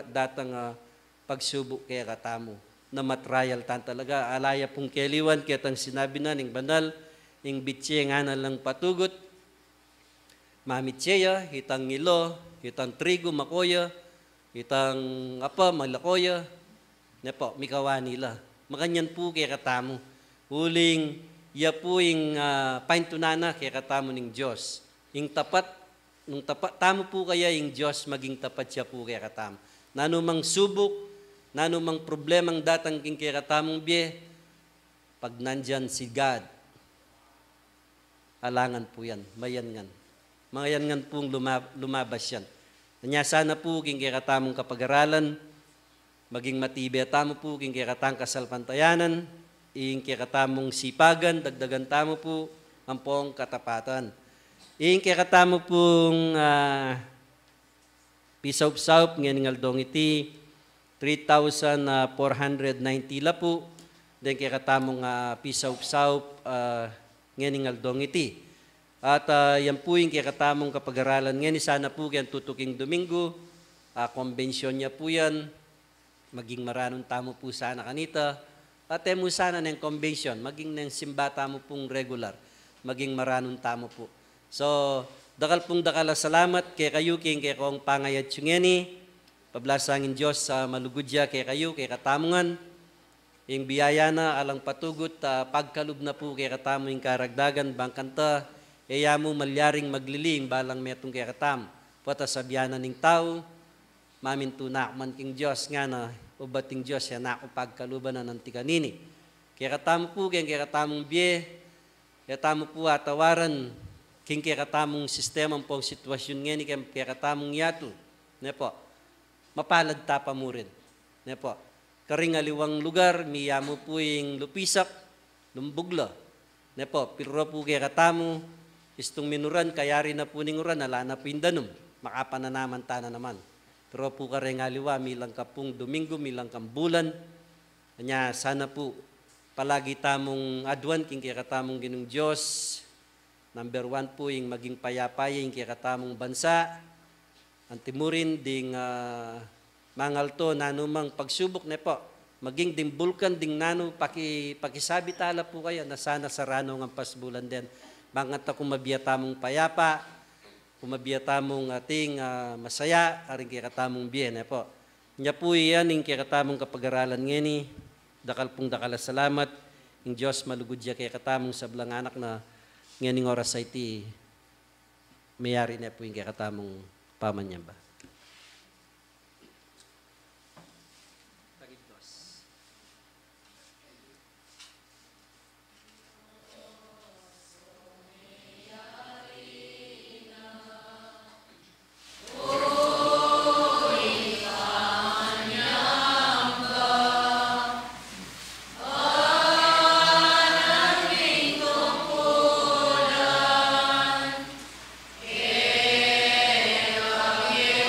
pagsubok kaya katamo, na matrial tan talaga, alaya pong keliwan, kaya tang sinabi na ning banal, ing bitse nga na lang patugot, mamitseya, hitang ngilo, hitang trigo, makoya, hitang malakoya, ne po, mikawa nila. Makanyan po kaya katamo. Huling, iya po yung paintunana kaya katamo ng Diyos. Yung tapat, nung tapat, tamo po kaya yung Diyos, maging tapat siya po kaya katamo. Nanumang subok, nanumang problemang datang king kaya katamong biye, pag nandyan si God, alangan po yan, mayangan. Mga yan nga pong lumabas yan. Kanya sana po king kikatamong kapag-aralan, maging matibay tamo po king kikatang kasalpantayanan, ing kikatamong sipagan, dagdagan tamo po ang pong katapatan. Ing kikatamo pong pisaup-saup, ngayon ngaldong iti, 3,490 la po, then kikatamong pisaup-saup, ngayon ngaldong iti. At yan po yung kikatamong kapag-aralan. Ngayon, sana po yan tutuking Domingo. Konbensyon niya po yan. Maging maranong tamo po sana kanita. At mo sana ng konbensyon. Maging ng simbata mo pong regular. Maging maranong tamo po. So, Dakal pong dakala salamat kay kayo king kay kong pangayat syungeni. Pablasangin Diyos sa malugudya kay kayo, kay katamungan. Yung biyaya na alang patugot, pagkalub na po kay katamo yung karagdagan, bangkanta, iya mo malyaring magliling balang metong kay katam. Pata sabyanan ng tao, maminto na man king Diyos nga na, ubating Diyos, yan ako pagkaluban na ng tikanini. Kaya katamo po, kaya katamong biye, kaya tamo po atawaran, kaya katamong sistema pong sitwasyon ngayon, kaya katamong yato. Ne po, mapalad tapa mo rin. Ne po, karingaliwang lugar, miya mo po yung lupisak, lumbugla. Ne po, pero po kaya katamo, istong minuran, kaya rin na po ninguran, ala na po yung danum, makapananaman tana naman. Pero po karingaliwa, milang ka pong Domingo, milang kang bulan, kanya sana po, palagi tamong adwan, king kaya katamong ginong Diyos. Number 1 po yung maging payapaya yung kaya katamong bansa. Ang timurin ding mangalto nanumang pagsubok na po. Maging ding bulkan ding nano pakisabi tala po kayo na sana sarano ng pasbulan din. Bangat akong mabiyatamong payapa, kumabiyatamong ating masaya, aring kaya katamong biyen na po. Nya po yan yung kaya katamong kapag-aralan ngeni. Dakal pong dakala salamat. Yung Diyos malugudya kaya katamong sablang anak na nganing oras ay ti mayari na po yung kaya katamong pamanyan ba. Yeah.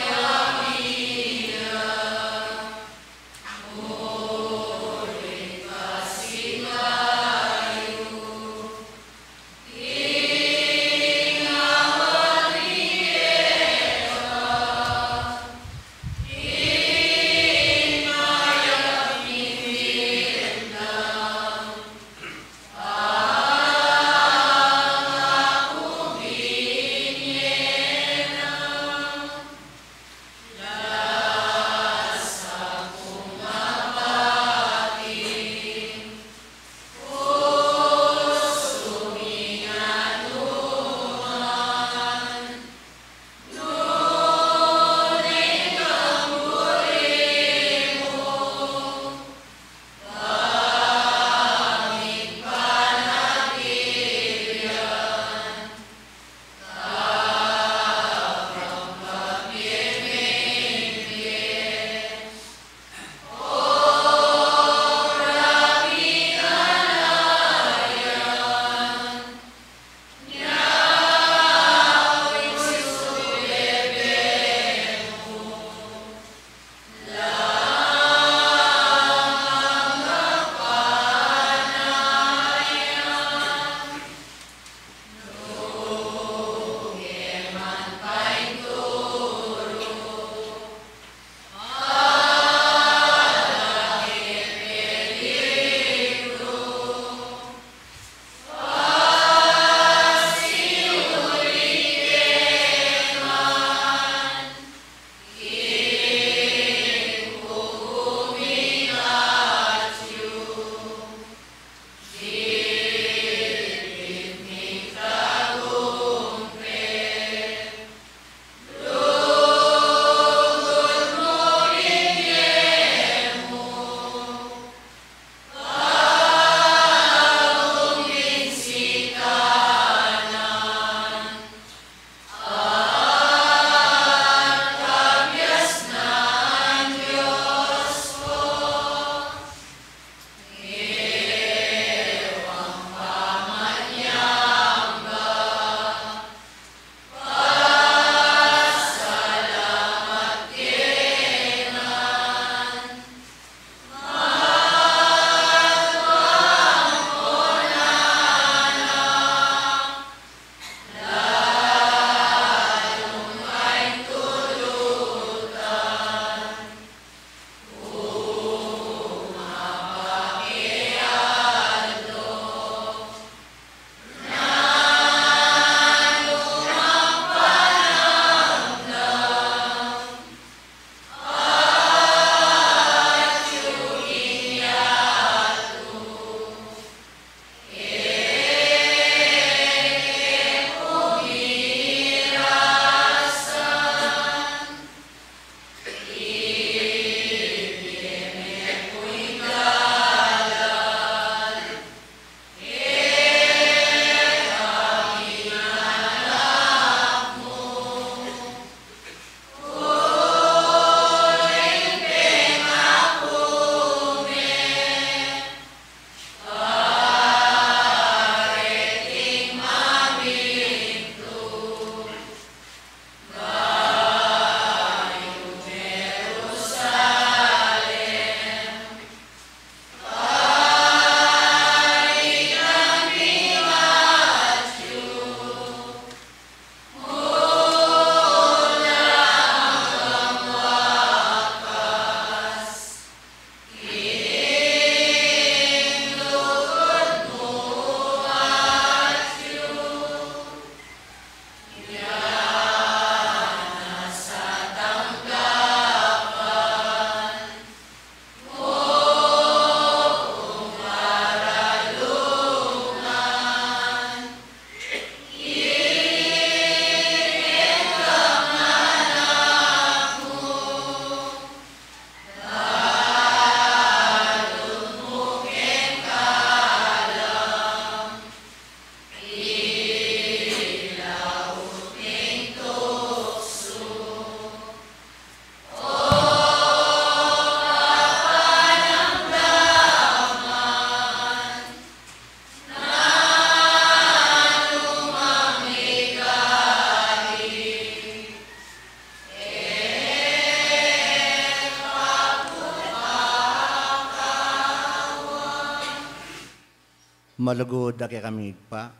Malugod kay kami pa.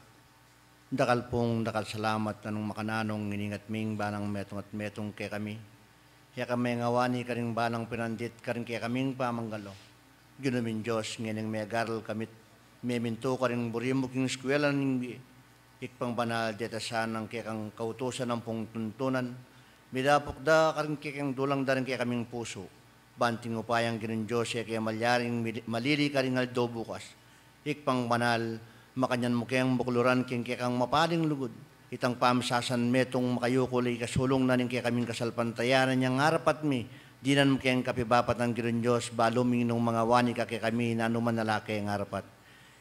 Dakal pong dakal salamat anong makananong iningat ming banang metong at metong kay kami. Kaya kami ngawani karing banang pinandit karing kay kaming pamanggalo. Ginumin Diyos ngayon may agaral kamit meminto karing burimo king eskwela ning ikpang banal deta sanang kay kang kautusan ng pong tuntunan. Midapok da karing kay kang dulang daring kay kaming puso. Banting upayang ginumin Diyos kaya malyaring malili karing aldo bukas. Ikpang banal, makanyan mo kayang bukluran king kang mapaling lugod. Itang pamsasan metong makayukulay kasulong na ning kaya kaming kasalpantayanan niyang harapat mi. Dinan mo kayang kapibapat ng Giron Diyos, baluming nung mga wani ka kaya kami na anuman nalaki ang harapat.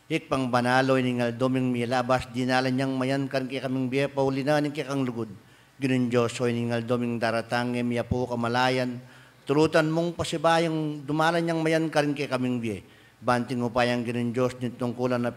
Ikpang banaloy ning aldoming milabas, dinalan niyang mayan kan kaya kaming biya paulina ning kaya kang lugod. Giron Diyos, oy ning aldoming daratang miya po kamalayan. Tulutan mong pasibayang dumalan niyang mayan karin kaya kaming biya. Banting upayang Giron Diyos, nitungkulan na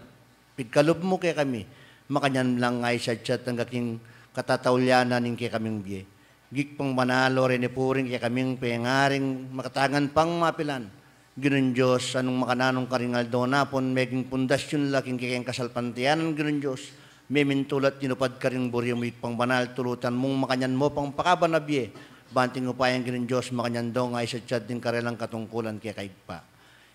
pigkalob mo kaya kami. Makanyan lang ay sadyat ang kaking katatawlyanan ng kaya kaming biye. Gikpang manalo rin ipuring kaya kaming pengaring makatangan pang mapilan. Giron Diyos, anong makananong karingal doon napon, meging pundasyon laking kaya kasalpantiyanan Giron Diyos. May mintulat tinupad ka rin buryo mo ikpang banal, tulutan mong makanyan mo pang pakaban na biye. Banting upayang Giron Diyos, makanyan doon ay sadyat din karelang katungkulan kaya kaigpa.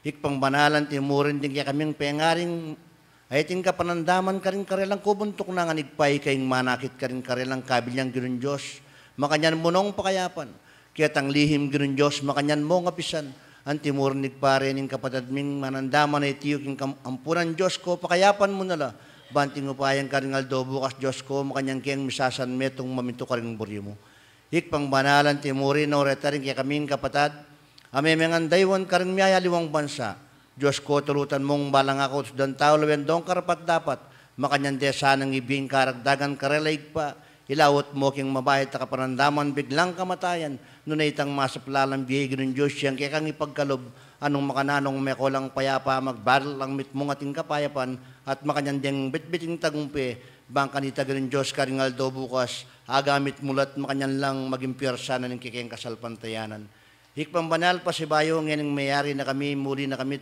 Ikpang banalan, timurin din kaya kaming pengaring ay ting kapanandaman ka rin karelang kubuntok na nga nigpay kayong manakit ka rin karelang kabilyang Giron Diyos. Makanyan mo nung pakayapan. Kaya tang lihim Giron Diyos, makanyan mo nga pisan. Ang timurin nigpare ning kapatid ming manandaman ay tiyo king ampunan Diyos ko, pakayapan mo nala. Banting upayang ka rin aldo bukas Diyos ko, makanyan kayang misasan metong maminto ka rin buryo mo. Ikpang banalan, timurin na oreta rin kaya kaming kapatid. Ame mengan daywan karing miyaya liwang bansa. Diyos ko, tulutan mong balang ako dan tao lawen dong karapat dapat. Makanyan desa nang ibing karagdagan karelaig pa. Ilawot mo king mabayad ta kapanandaman biglang kamatayan. Nunay itang masaplalang biyay ng Diyos siyang kaya kang ipagkalob. Anong makananong may kolang payapa magbaral ang mitmong ating kapayapan. At makanyan ding bitbiting tagumpi. Bangka ni tagang Diyos karingaldo bukas. Agamit mulat makanyan lang maging piyersa na ng kikeng kasalpantayanan. Hikpang banal, pasibayo ngayon mayari na kami, muli na kami,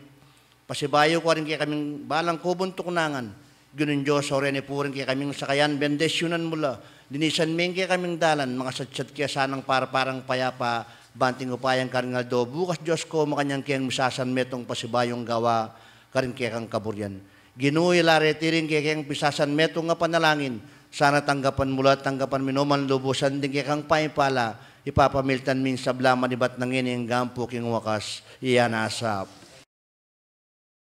pasibayo ko rin kaya kaming balang kubuntok nangan. Ginon Diyos, oren ipurin kaya kaming sakayan, bendesyonan mula. Dinisan ming kaya kaming dalan, mga satsat kaya sanang parang payapa, banting upayang karingaldo. Bukas Diyos ko, makanyang kayang misasan metong pasibayong gawa, karin kaya kang kaburyan. Ginuwi laretirin kaya kayang pisasan metong nga panalangin. Sana tanggapan mula, tanggapan minuman lubusan din kaya kang paipala. Ipapamiltan min sablaman iba't nangining gampo king wakas, iyanasap.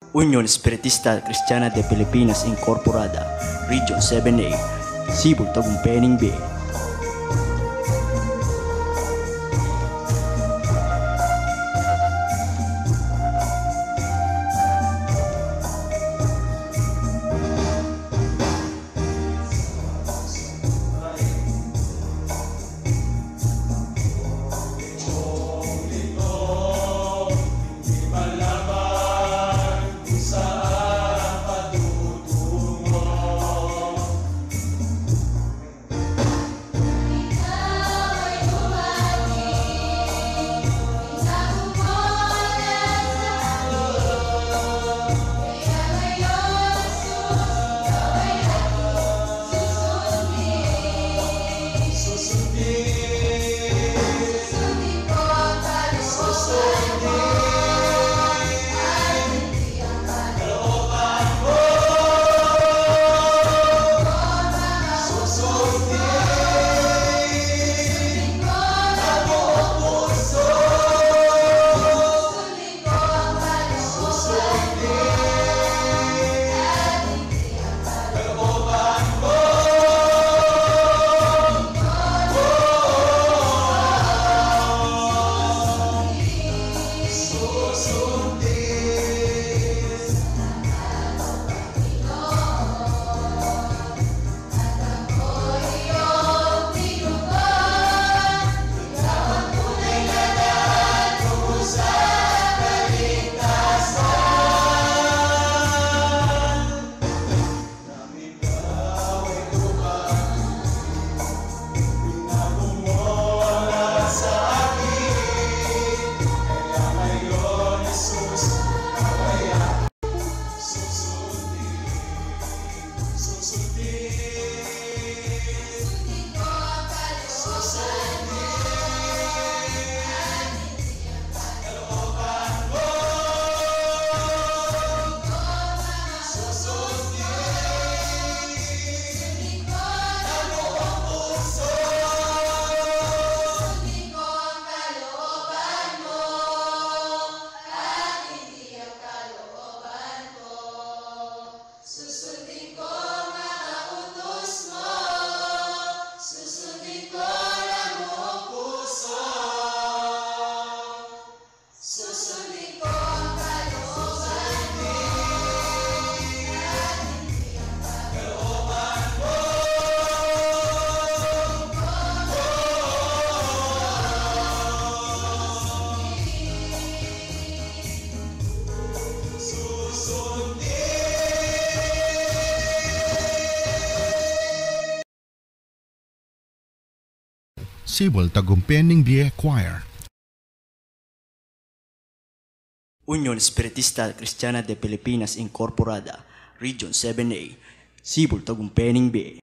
Union Espiritista Cristiana de Pilipinas Incorporada, Region 7A, Cebu, Tagumpay, Bay. Sibol Tagumpening Bie Choir. Union Espiritista Cristiana de Pilipinas Incorporada, Region 7A, Sibol Tagumpening Bie.